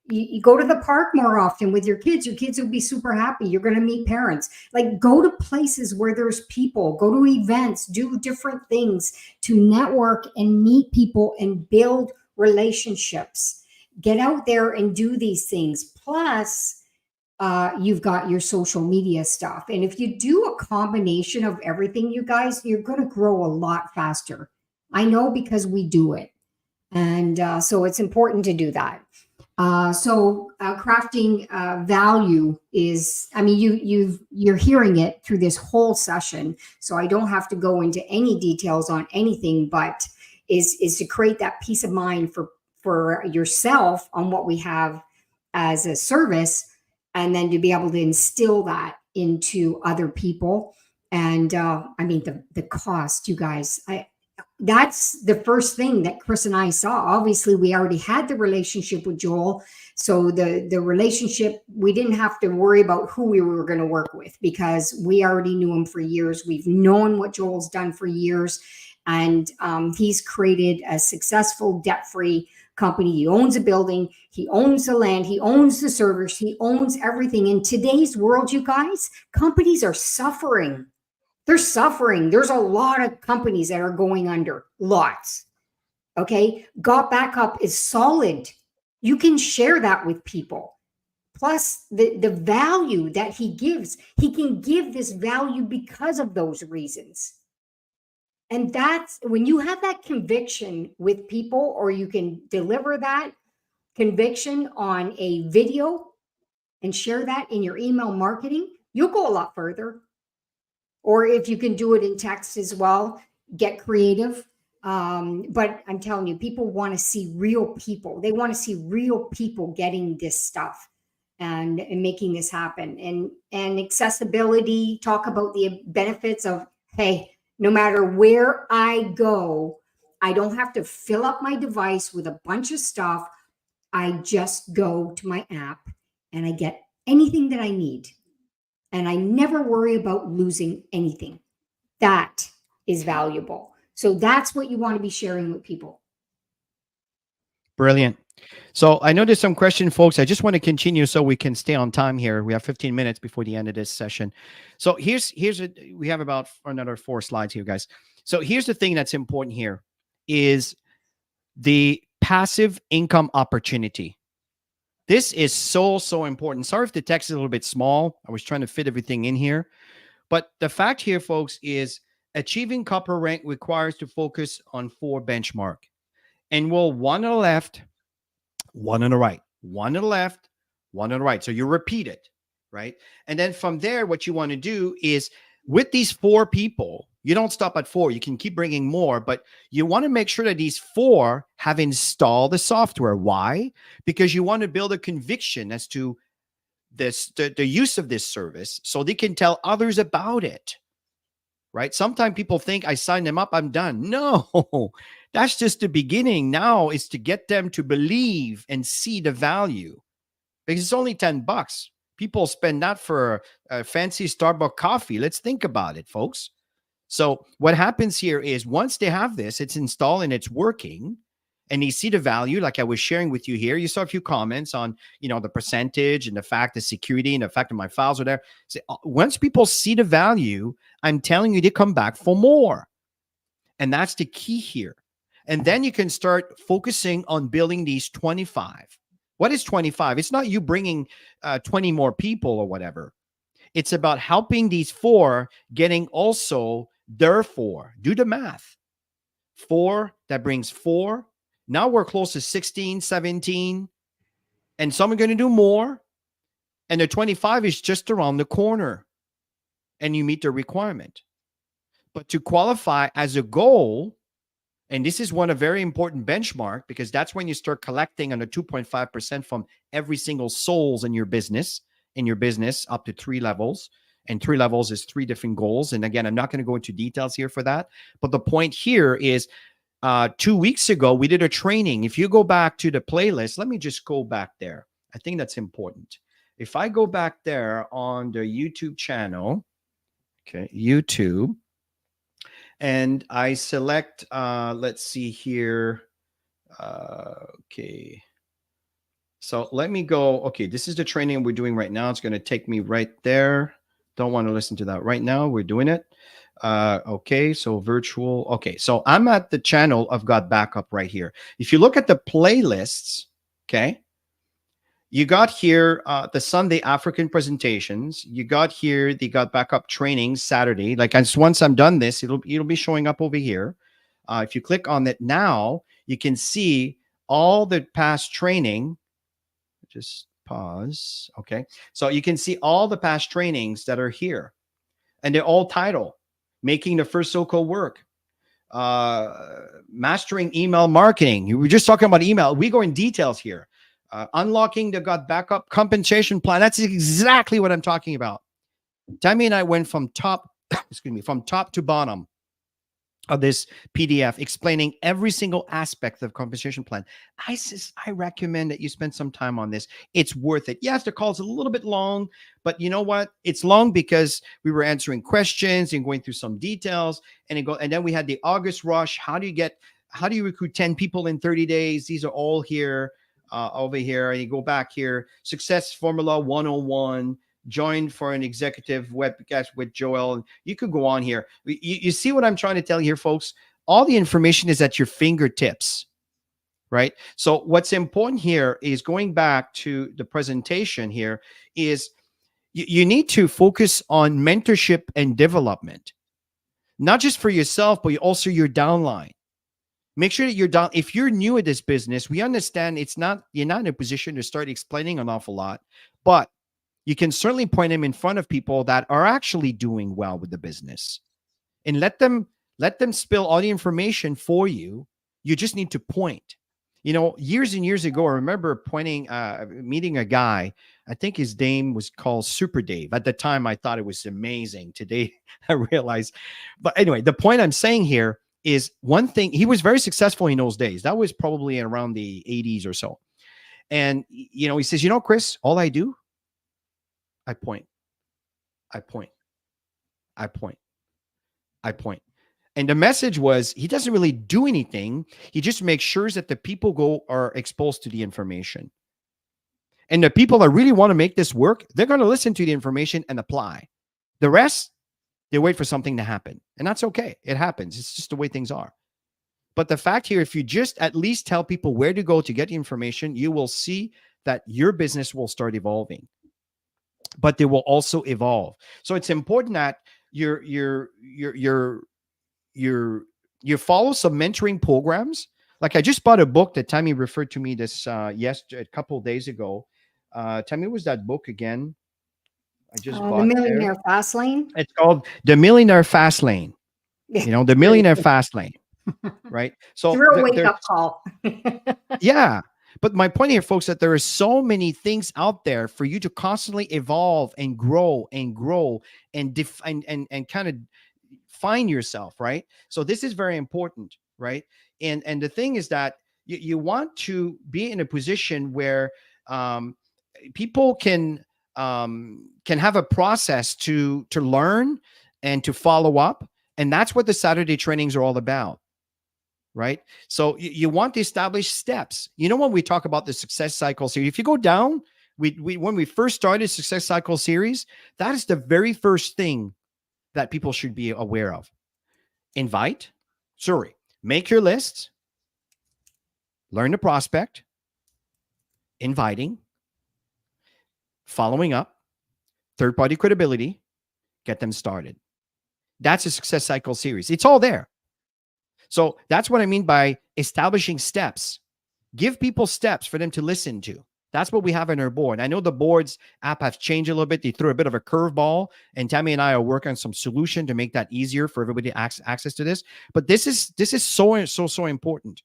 You go to the park more often with your kids. Your kids will be super happy. You're going to meet parents. Like, go to places where there's people, go to events, do different things to network and meet people and build relationships. Get out there and do these things. Plus, you've got your social media stuff. And if you do a combination of everything, you guys, you're going to grow a lot faster. I know, because we do it. And so it's important to do that. Crafting value is, I mean, you're hearing it through this whole session. So I don't have to go into any details on anything, but is to create that peace of mind for yourself on what we have as a service, and then to be able to instill that into other people. And I mean, the cost, you guys, that's the first thing that Chris and I saw. Obviously, we already had the relationship with Joel. So the relationship, we didn't have to worry about who we were going to work with because we already knew him for years. We've known what Joel's done for years. And he's created a successful debt-free company. He owns a building. He owns the land. He owns the servers. He owns everything. In today's world, you guys, companies are suffering. They're suffering. There's a lot of companies that are going under. Lots. Okay. GotBackup is solid. You can share that with people. Plus the value that he gives, he can give this value because of those reasons. And that's when you have that conviction with people, or you can deliver that conviction on a video and share that in your email marketing, you'll go a lot further. Or if you can do it in text as well, get creative. But I'm telling you, people want to see real people. They want to see real people getting this stuff and making this happen. And accessibility, talk about the benefits of, hey, no matter where I go, I don't have to fill up my device with a bunch of stuff. I just go to my app and I get anything that I need. And I never worry about losing anything. That is valuable. So that's what you want to be sharing with people. Brilliant. So I know there's some question, folks. I just want to continue so we can stay on time here. We have 15 minutes before the end of this session. So we have about another 4 slides here, guys. So here's the thing that's important here is the passive income opportunity. This is so important. Sorry if the text is a little bit small. I was trying to fit everything in here. But the fact here, folks, is achieving copper rank requires to focus on 4 benchmark. And we'll 1 on the left, 1 on the right, 1 on the left, 1 on the right. So you repeat it, right? And then from there, what you want to do is with these 4 people, you don't stop at 4. You can keep bringing more, but you want to make sure that these 4 have installed the software. Why? Because you want to build a conviction as to the use of this service so they can tell others about it, right? Sometimes people think I sign them up, I'm done. No, that's just the beginning. Now is to get them to believe and see the value because it's only $10. People spend that for a fancy Starbucks coffee. Let's think about it, folks. So what happens here is once they have this, it's installed and it's working, and you see the value, like I was sharing with you here. You saw a few comments on, the percentage and the fact, the security and the fact that my files are there. So once people see the value, I'm telling you, they come back for more. And that's the key here. And then you can start focusing on building these 25. What is 25? It's not you bringing 20 more people or whatever. It's about helping these 4 getting also their 4. Do the math. 4, that brings 4. Now we're close to 16, 17, and some are going to do more. And the 25 is just around the corner and you meet the requirement. But to qualify as a goal, and this is a very important benchmark because that's when you start collecting on a 2.5% from every single souls in your business up to 3 levels. And 3 levels is 3 different goals. And again, I'm not going to go into details here for that. But the point here is 2 weeks ago, we did a training. If you go back to the playlist, let me just go back there. I think that's important. If I go back there on the YouTube channel, okay, YouTube, and I select, let's see here. Okay. So let me go. Okay, this is the training we're doing right now. It's going to take me right there. Don't want to listen to that right now. We're doing it. Okay, so virtual. Okay, so I'm at the channel of GotBackup right here. If you look at the playlists, okay, you got here the Sunday African presentations. You got here the GotBackup training Saturday. Like once I'm done this, it'll be showing up over here. If you click on it now, you can see all the past training. Just pause. Okay, so you can see all the past trainings that are here, and they're all titled Making the First So-Called Work, Mastering Email Marketing. We were just talking about email. We go in details here. Unlocking the GotBackup compensation plan. That's exactly what I'm talking about. Tammy and I went from top to bottom. of this PDF explaining every single aspect of compensation plan. I recommend that you spend some time on this. It's worth it. Yes, the call's a little bit long, but you know what? It's long because we were answering questions and going through some details, and then we had the August rush. How do you recruit 10 people in 30 days? These are all here, over here. And you go back here, Success Formula 101, joined for an executive webcast with Joel. You could go on here. You see what I'm trying to tell you here, folks? All the information is at your fingertips, right? So what's important here is going back to the presentation here is you need to focus on mentorship and development, not just for yourself, but also your downline. Make sure that you're down. If you're new at this business, we understand you're not in a position to start explaining an awful lot, but you can certainly point them in front of people that are actually doing well with the business and let them spill all the information for you. You just need to point. Years and years ago, I remember meeting a guy. I think his name was called Super Dave. At the time, I thought it was amazing. Today, I realize. But anyway, the point I'm saying here is one thing. He was very successful in those days. That was probably around the 80s or so. And, he says, Chris, all I do, I point, I point, I point, I point. And the message was he doesn't really do anything. He just makes sure that the people are exposed to the information. And the people that really want to make this work, they're going to listen to the information and apply. The rest, they wait for something to happen. And that's okay. It happens. It's just the way things are. But the fact here, if you just at least tell people where to go to get the information, you will see that your business will start evolving. But they will also evolve. So it's important that you follow some mentoring programs. Like I just bought a book that Tammy referred to me this a couple of days ago. Tammy, what was that book again? I just bought The Millionaire Fast Lane. It's called The Millionaire Fast Lane. The Millionaire Fast Lane, right? So it's a real wake-up call. Yeah. But my point here, folks, that there are so many things out there for you to constantly evolve and grow and kind of find yourself, right? So this is very important, right? And the thing is that you want to be in a position where people can have a process to learn and to follow up, and that's what the Saturday trainings are all about. Right. So you want to establish steps. When we talk about the success cycle series, if you go down, when we first started success cycle series, that is the very first thing that people should be aware of. Make your lists, learn to prospect, inviting, following up, third-party credibility, get them started. That's a success cycle series. It's all there. So that's what I mean by establishing steps. Give people steps for them to listen to. That's what we have in our board. I know the board's app has changed a little bit. They threw a bit of a curveball, and Tammy and I are working on some solution to make that easier for everybody to access to this. But this is so important.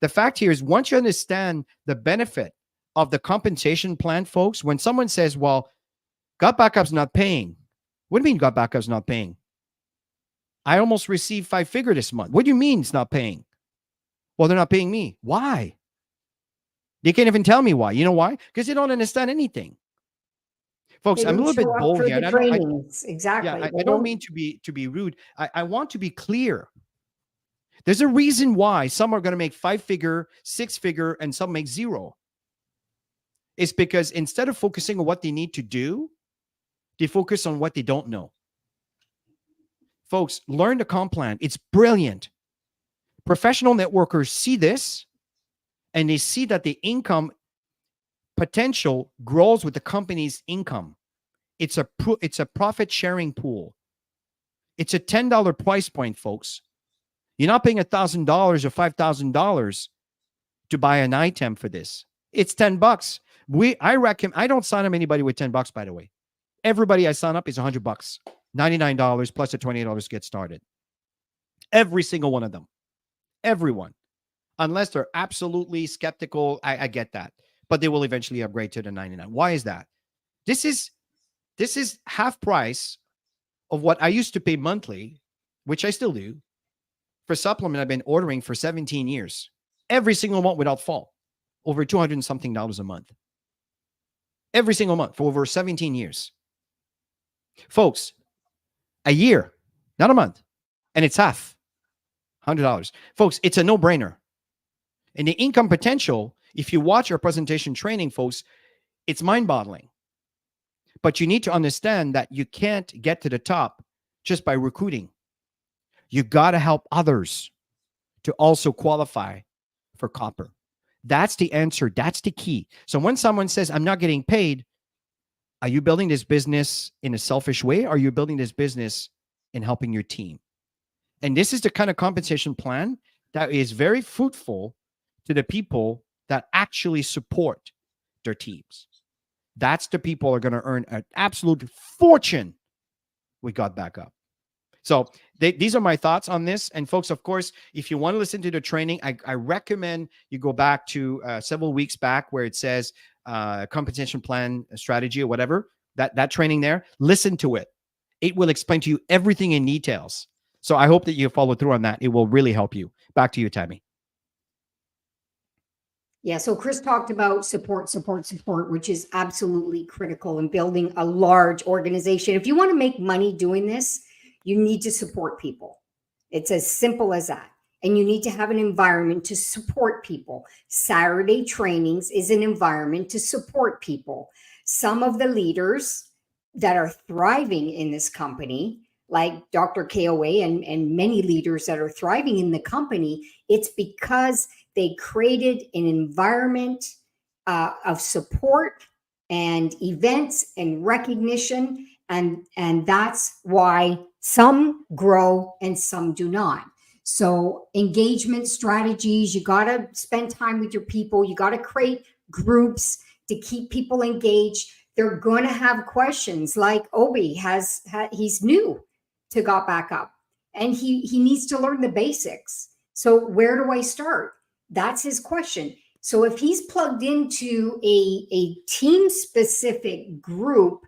The fact here is once you understand the benefit of the compensation plan, folks, when someone says, well, GotBackup's not paying. What do you mean GotBackup's not paying? I almost received 5-figure this month. What do you mean it's not paying? Well, they're not paying me. Why? They can't even tell me why. You know why? Because they don't understand anything. Folks, I'm a little bit bold here. Exactly. I don't mean to be rude. I want to be clear. There's a reason why some are going to make 5-figure, 6-figure, and some make 0. It's because instead of focusing on what they need to do, they focus on what they don't know. Folks, learn the comp plan. It's brilliant. Professional networkers see this, and they see that the income potential grows with the company's income. It's a profit sharing pool. It's a $10 price point, folks. You're not paying $1,000 or $5,000 to buy an item for this. It's $10. I don't sign up anybody with $10, by the way. Everybody I sign up is $100, $99 plus the $28 to get started. Every single one of them. Everyone. Unless they're absolutely skeptical, I get that. But they will eventually upgrade to the $99. Why is that? This is half price of what I used to pay monthly, which I still do, for supplement I've been ordering for 17 years, every single month without fault, over 200 and something dollars a month, every single month for over 17 years. Folks, a year, not a month, and it's half, $100. Folks, it's a no-brainer. And the income potential, if you watch our presentation training, folks, it's mind-boggling. But you need to understand that you can't get to the top just by recruiting. You got to help others to also qualify for copper. That's the answer. That's the key. So when someone says, I'm not getting paid, are you building this business in a selfish way? Or are you building this business in helping your team? And this is the kind of compensation plan that is very fruitful to the people that actually support their teams. That's the people who are going to earn an absolute fortune with GotBackup. So these are my thoughts on this. And folks, of course, if you want to listen to the training, I recommend you go back to several weeks back where it says compensation plan strategy or whatever, that training there. Listen to it. It will explain to you everything in details. So I hope that you follow through on that. It will really help you. Back to you, Tammy. Yeah, so Chris talked about support, which is absolutely critical in building a large organization. If you want to make money doing this, you need to support people. It's as simple as that. And you need to have an environment to support people. Saturday trainings is an environment to support people. Some of the leaders that are thriving in this company, like Dr. KOA and many leaders that are thriving in the company, it's because they created an environment of support and events and recognition. And that's why some grow and some do not. So engagement strategies, you got to spend time with your people. You got to create groups to keep people engaged. They're going to have questions like Obi he's new to GotBackup and he needs to learn the basics. So where do I start? That's his question. So if he's plugged into a team specific group,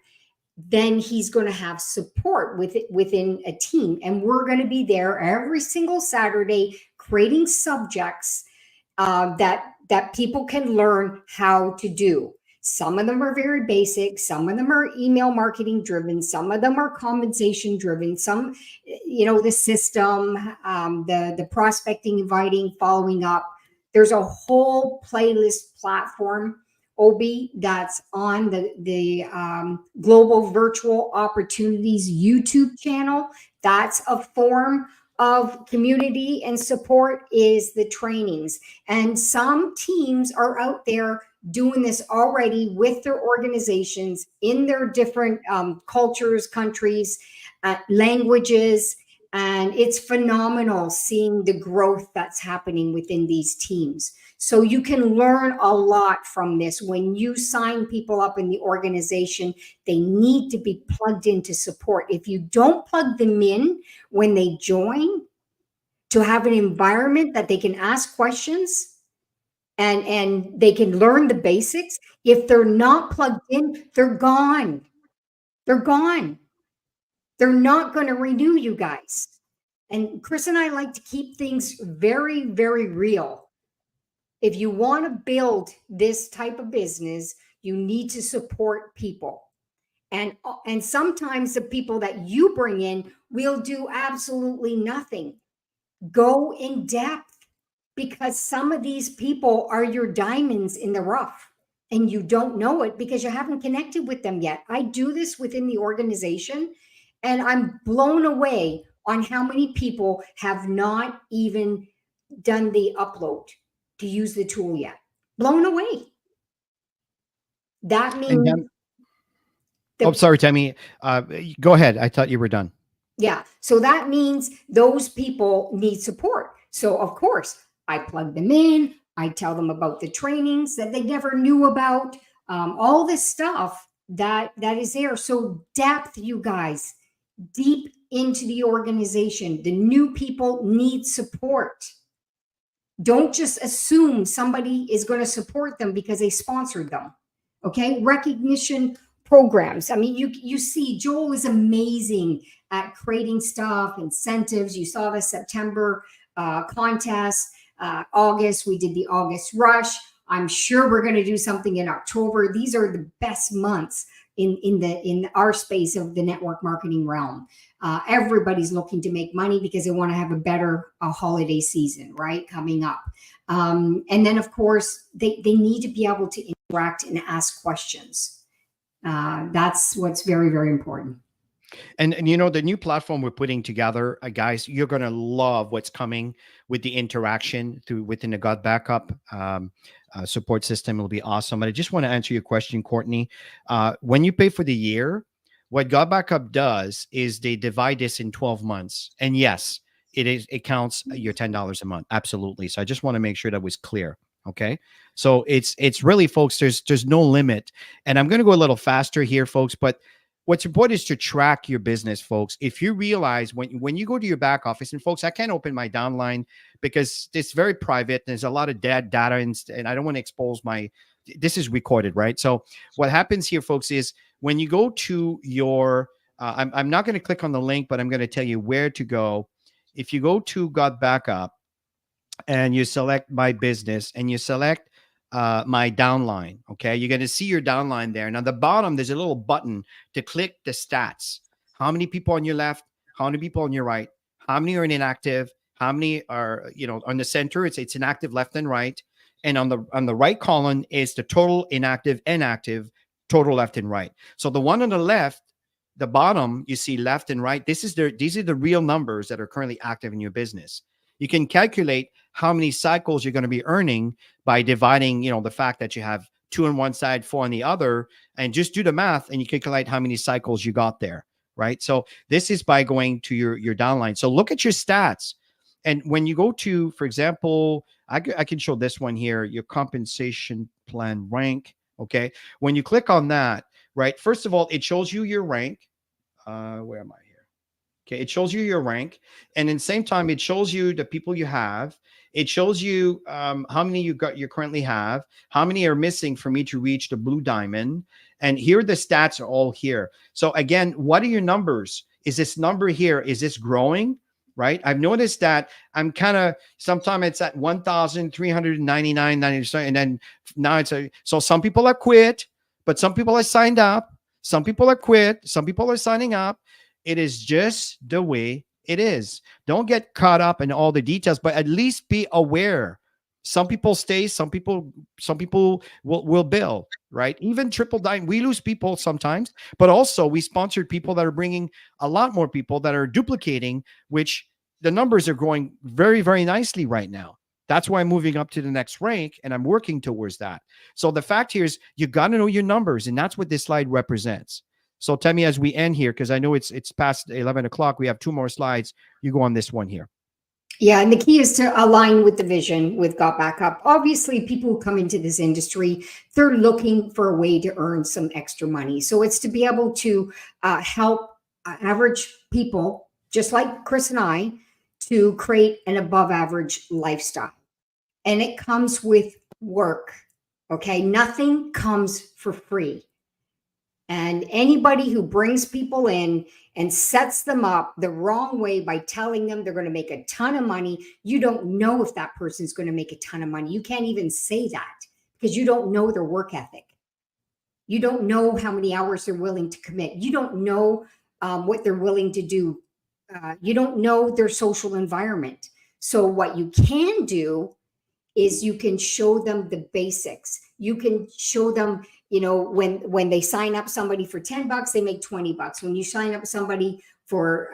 then he's going to have support within a team. And we're going to be there every single Saturday creating subjects that people can learn how to do. Some of them are very basic. Some of them are email marketing driven. Some of them are compensation driven. Some, the system, the prospecting, inviting, following up. There's a whole playlist platform, Obi, that's on the Global Virtual Opportunities YouTube channel. That's a form of community and support, is the trainings. And some teams are out there doing this already with their organizations in their different cultures, countries, languages. And it's phenomenal seeing the growth that's happening within these teams. So you can learn a lot from this. When you sign people up in the organization, they need to be plugged into support. If you don't plug them in when they join to have an environment that they can ask questions and they can learn the basics, if they're not plugged in, they're gone. They're gone. They're not going to renew, you guys. And Chris and I like to keep things very, very real. If you want to build this type of business, you need to support people. And sometimes the people that you bring in will do absolutely nothing. Go in depth, because some of these people are your diamonds in the rough and you don't know it because you haven't connected with them yet. I do this within the organization and I'm blown away on how many people have not even done the upload to use the tool yet. Blown away. That means... sorry, Tammy. Go ahead. I thought you were done. Yeah. So that means those people need support. So of course, I plug them in. I tell them about the trainings that they never knew about, all this stuff that is there. So depth, you guys, deep into the organization. The new people need support. Don't just assume somebody is going to support them because they sponsored them. Okay. Recognition programs. I mean, you see Joel is amazing at creating stuff, incentives. You saw the September contests. August, we did the August Rush. I'm sure we're going to do something in October. These are the best months in our space of the network marketing realm. Everybody's looking to make money because they want to have a better holiday season, right, coming up. And then, of course, they need to be able to interact and ask questions. That's what's very, very important. And you know, the new platform we're putting together, guys, you're gonna love what's coming with the interaction through within the GotBackup support system. It'll be awesome. But I just want to answer your question, Courtney. When you pay for the year, what GotBackup does is they divide this in 12 months. And yes, it counts your $10 a month. Absolutely. So I just want to make sure that was clear. Okay. So it's really, folks, there's no limit. And I'm gonna go a little faster here, folks, but what's important is to track your business, folks. If you realize when you go to your back office, and folks, I can't open my downline because it's very private. There's a lot of dead data, and I don't want to expose this is recorded, right? So what happens here, folks, is when you go to your, I'm not going to click on the link, but I'm going to tell you where to go. If you go to GotBackup and you select my business and you select my downline. Okay. You're going to see your downline there. Now, the bottom, there's a little button to click the stats. How many people on your left? How many people on your right? How many are inactive? How many are, on the center? It's inactive left and right. And on the right column is the total inactive and active, total left and right. So the one on the left, the bottom, you see left and right. These are the real numbers that are currently active in your business. You can calculate how many cycles you're going to be earning by dividing, the fact that you have 2 on one side, 4 on the other, and just do the math and you calculate how many cycles you got there, right? So this is by going to your downline. So look at your stats. And when you go to, for example, I can show this one here, your compensation plan rank. Okay. When you click on that, right, first of all, it shows you your rank. Where am I here? Okay, it shows you your rank, and in the same time, it shows you the people you have. It shows you how many you currently have, how many are missing for me to reach the blue diamond, and here the stats are all here. So again, what are your numbers? Is this number here? Is this growing? Right? I've noticed that I'm kind of sometimes it's at 1,399, and then now so some people are quit, but some people are signed up. Some people are quit. Some people are signing up. It is just the way it is. Don't get caught up in all the details, but at least be aware. Some people stay, some people will bill, right? Even triple dime, we lose people sometimes, but also we sponsored people that are bringing a lot more people that are duplicating, which the numbers are growing very, very nicely right now. That's why I'm moving up to the next rank and I'm working towards that. So the fact here is you got to know your numbers, and that's what this slide represents. So tell me as we end here, because I know it's past 11 o'clock. We have 2 more slides. You go on this one here. Yeah, and the key is to align with the vision with GotBackup. Obviously, people who come into this industry, they're looking for a way to earn some extra money. So it's to be able to help average people, just like Chris and I, to create an above average lifestyle. And it comes with work. Okay, nothing comes for free. And anybody who brings people in and sets them up the wrong way by telling them they're going to make a ton of money, you don't know if that person's going to make a ton of money. You can't even say that because you don't know their work ethic. You don't know how many hours they're willing to commit. You don't know what they're willing to do. You don't know their social environment. So what you can do is you can show them the basics. You can show them, when they sign up somebody for $10, they make $20. When you sign up somebody for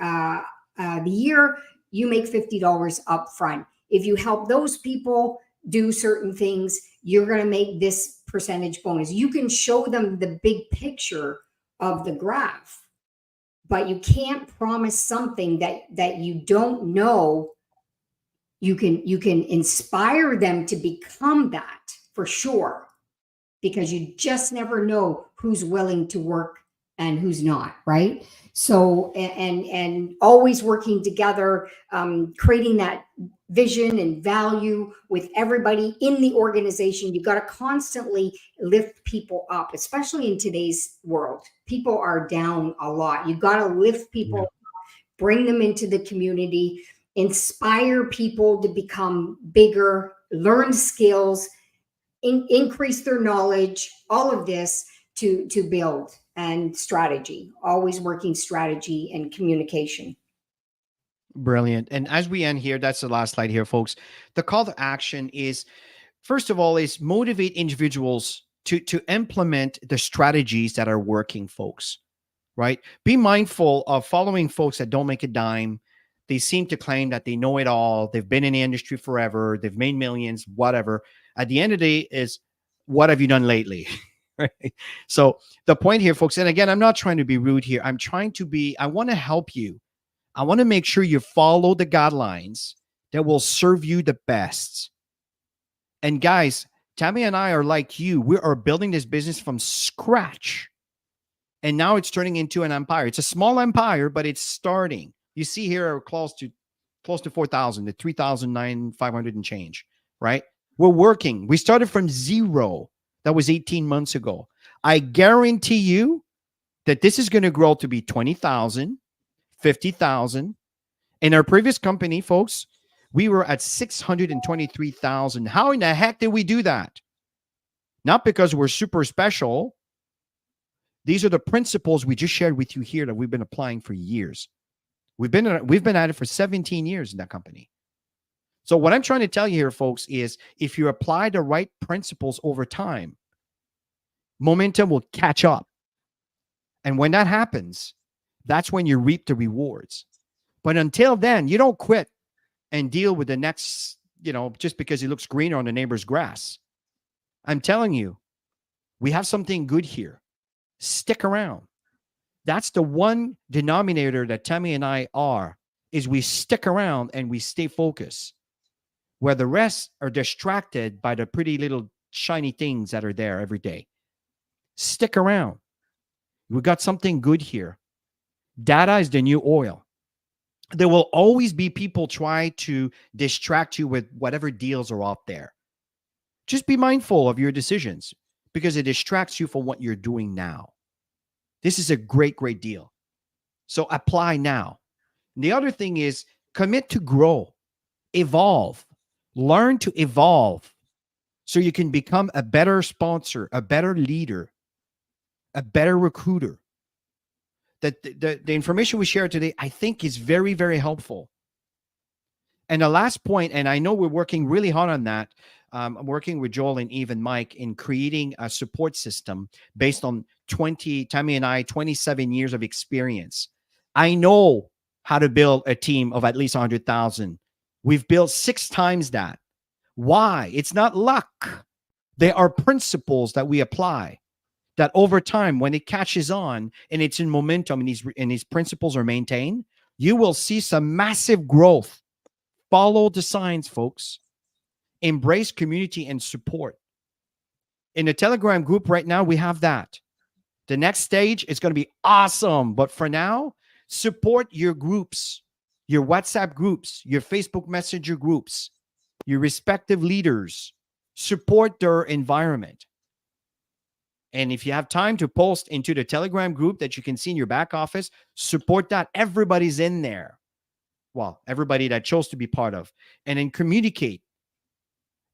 the year, you make $50 up front. If you help those people do certain things, you're going to make this percentage bonus. You can show them the big picture of the graph, but you can't promise something that you don't know. You can inspire them to become that for sure, because you just never know who's willing to work and who's not, right? So, and always working together, creating that vision and value with everybody in the organization. You got to constantly lift people up, especially in today's world. People are down a lot. You got to lift people, bring them into the community. inspire people to become bigger, learn skills, increase their knowledge, all of this to build, and strategy, always working strategy and communication. Brilliant. And as we end here, that's the last slide here, folks. The call to action is, first of all, is motivate individuals to implement the strategies that are working, folks. Right? Be mindful of following folks that don't make a dime. They seem to claim that they know it all. They've been in the industry forever. They've made millions, whatever. At the end of the day is, what have you done lately? Right? So the point here, folks, and again, I'm not trying to be rude here. I want to help you. I want to make sure you follow the guidelines that will serve you the best. And guys, Tammy and I are like you. We are building this business from scratch. And now it's turning into an empire. It's a small empire, but it's starting. You see here, close to 4,000, to 3,500 and change, right? We're working. We started from zero. That was 18 months ago. I guarantee you that this is going to grow to be 20,000, 50,000. In our previous company, folks, we were at 623,000. How in the heck did we do that? Not because we're super special. These are the principles we just shared with you here that we've been applying for years. We've been at it for 17 years in that company. So what I'm trying to tell you here, folks, is if you apply the right principles over time, momentum will catch up. And when that happens, that's when you reap the rewards. But until then, you don't quit and deal with the next, just because it looks greener on the neighbor's grass. I'm telling you, we have something good here. Stick around. That's the one denominator that Tammy and I is we stick around and we stay focused, where the rest are distracted by the pretty little shiny things that are there every day. Stick around. We got something good here. Data is the new oil. There will always be people try to distract you with whatever deals are out there. Just be mindful of your decisions because it distracts you from what you're doing now. This is a great, great deal. So apply now. And the other thing is commit to grow, evolve, learn to evolve so you can become a better sponsor, a better leader, a better recruiter. That the information we shared today, I think, is very, very helpful. And the last point, and I know we're working really hard on that. I'm working with Joel and Eve and Mike in creating a support system based on Tammy and I, 27 years of experience. I know how to build a team of at least 100,000. We've built 6 times that. Why? It's not luck. There are principles that we apply that over time, when it catches on and it's in momentum and these principles are maintained, you will see some massive growth. Follow the signs, folks. Embrace community and support. In the Telegram group right now, we have that. The next stage is going to be awesome. But for now, support your groups, your WhatsApp groups, your Facebook Messenger groups, your respective leaders. Support their environment. And if you have time to post into the Telegram group that you can see in your back office, support that. Everybody's in there. Well, everybody that chose to be part of. And then communicate.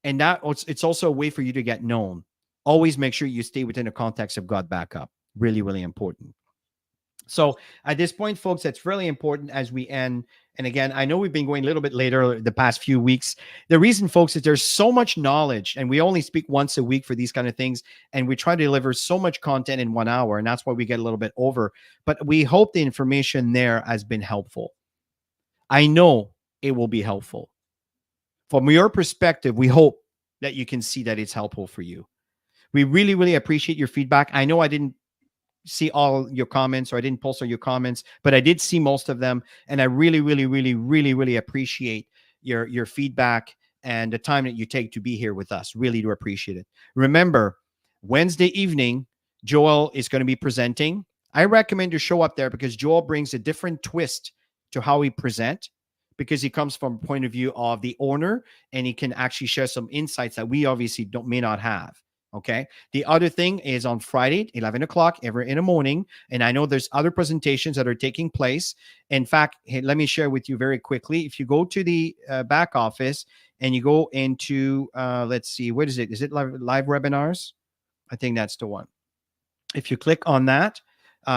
And that it's also a way for you to get known. Always make sure you stay within the context of GotBackup. Really, really important. So at this point, folks, that's really important as we end. And again, I know we've been going a little bit later the past few weeks. The reason, folks, is there's so much knowledge, and we only speak once a week for these kind of things. And we try to deliver so much content in 1 hour, and that's why we get a little bit over. But we hope the information there has been helpful. I know it will be helpful. From your perspective, we hope that you can see that it's helpful for you. We really, really appreciate your feedback. I know I didn't see all your comments, or I didn't post all your comments, but I did see most of them. And I really, really, really, really, really appreciate your feedback and the time that you take to be here with us. Really do appreciate it. Remember, Wednesday evening, Joel is going to be presenting. I recommend you show up there because Joel brings a different twist to how we present, because he comes from a point of view of the owner, and he can actually share some insights that we obviously may not have. Okay. The other thing is on Friday, 11 o'clock, every in the morning. And I know there's other presentations that are taking place. In fact, hey, let me share with you very quickly. If you go to the back office and you go into, let's see, what is it? Is it live webinars? I think that's the one. If you click on that,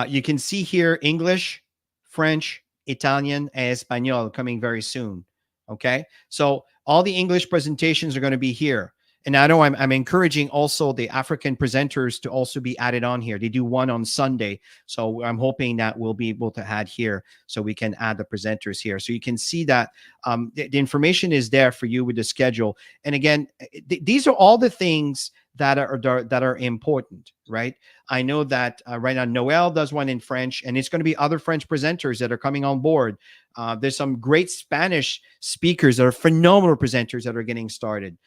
you can see here English, French, Italian, and Espanol coming very soon. Okay. So all the English presentations are going to be here. And I know I'm encouraging also the African presenters to also be added on here. They do one on Sunday. So I'm hoping that we'll be able to add here so we can add the presenters here. So you can see that the information is there for you with the schedule. And again, these are all the things that are important, right? I know that right now Noel does one in French, and it's going to be other French presenters that are coming on board. There's some great Spanish speakers that are phenomenal presenters that are getting started.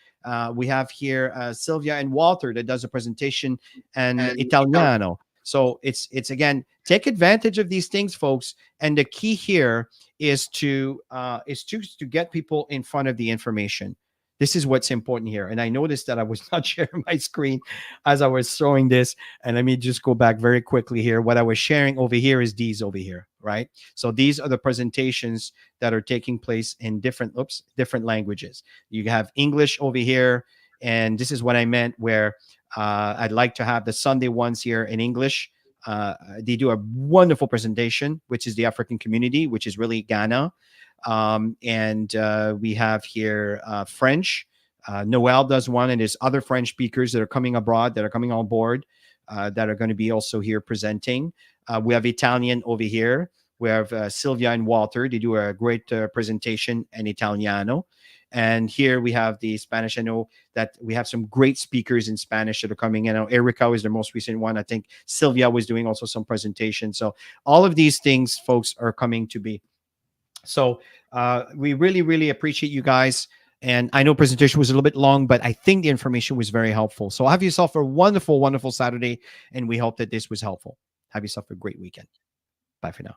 We have here Sylvia and Walter that does a presentation in Italiano. So it's again, take advantage of these things, folks. And the key here is to get people in front of the information. This is what's important here. And I noticed that I was not sharing my screen as I was showing this. And let me just go back very quickly here. What I was sharing over here is these over here, right? So these are the presentations that are taking place in different languages. You have English over here. And this is what I meant where I'd like to have the Sunday ones here in English. They do a wonderful presentation, which is the African community, which is really Ghana. And we have here French. Noel does one, and there's other French speakers that are coming abroad, that are coming on board, that are going to be also here presenting. We have Italian over here. We have Sylvia and Walter. They do a great presentation in Italiano. And here we have the Spanish. I know that we have some great speakers in Spanish that are coming in. Erica is the most recent one. I think Sylvia was doing also some presentation. So all of these things, folks, are coming to be. So we really, really appreciate you guys. And I know presentation was a little bit long, but I think the information was very helpful. So have yourself a wonderful, wonderful Saturday. And we hope that this was helpful. Have yourself a great weekend. Bye for now.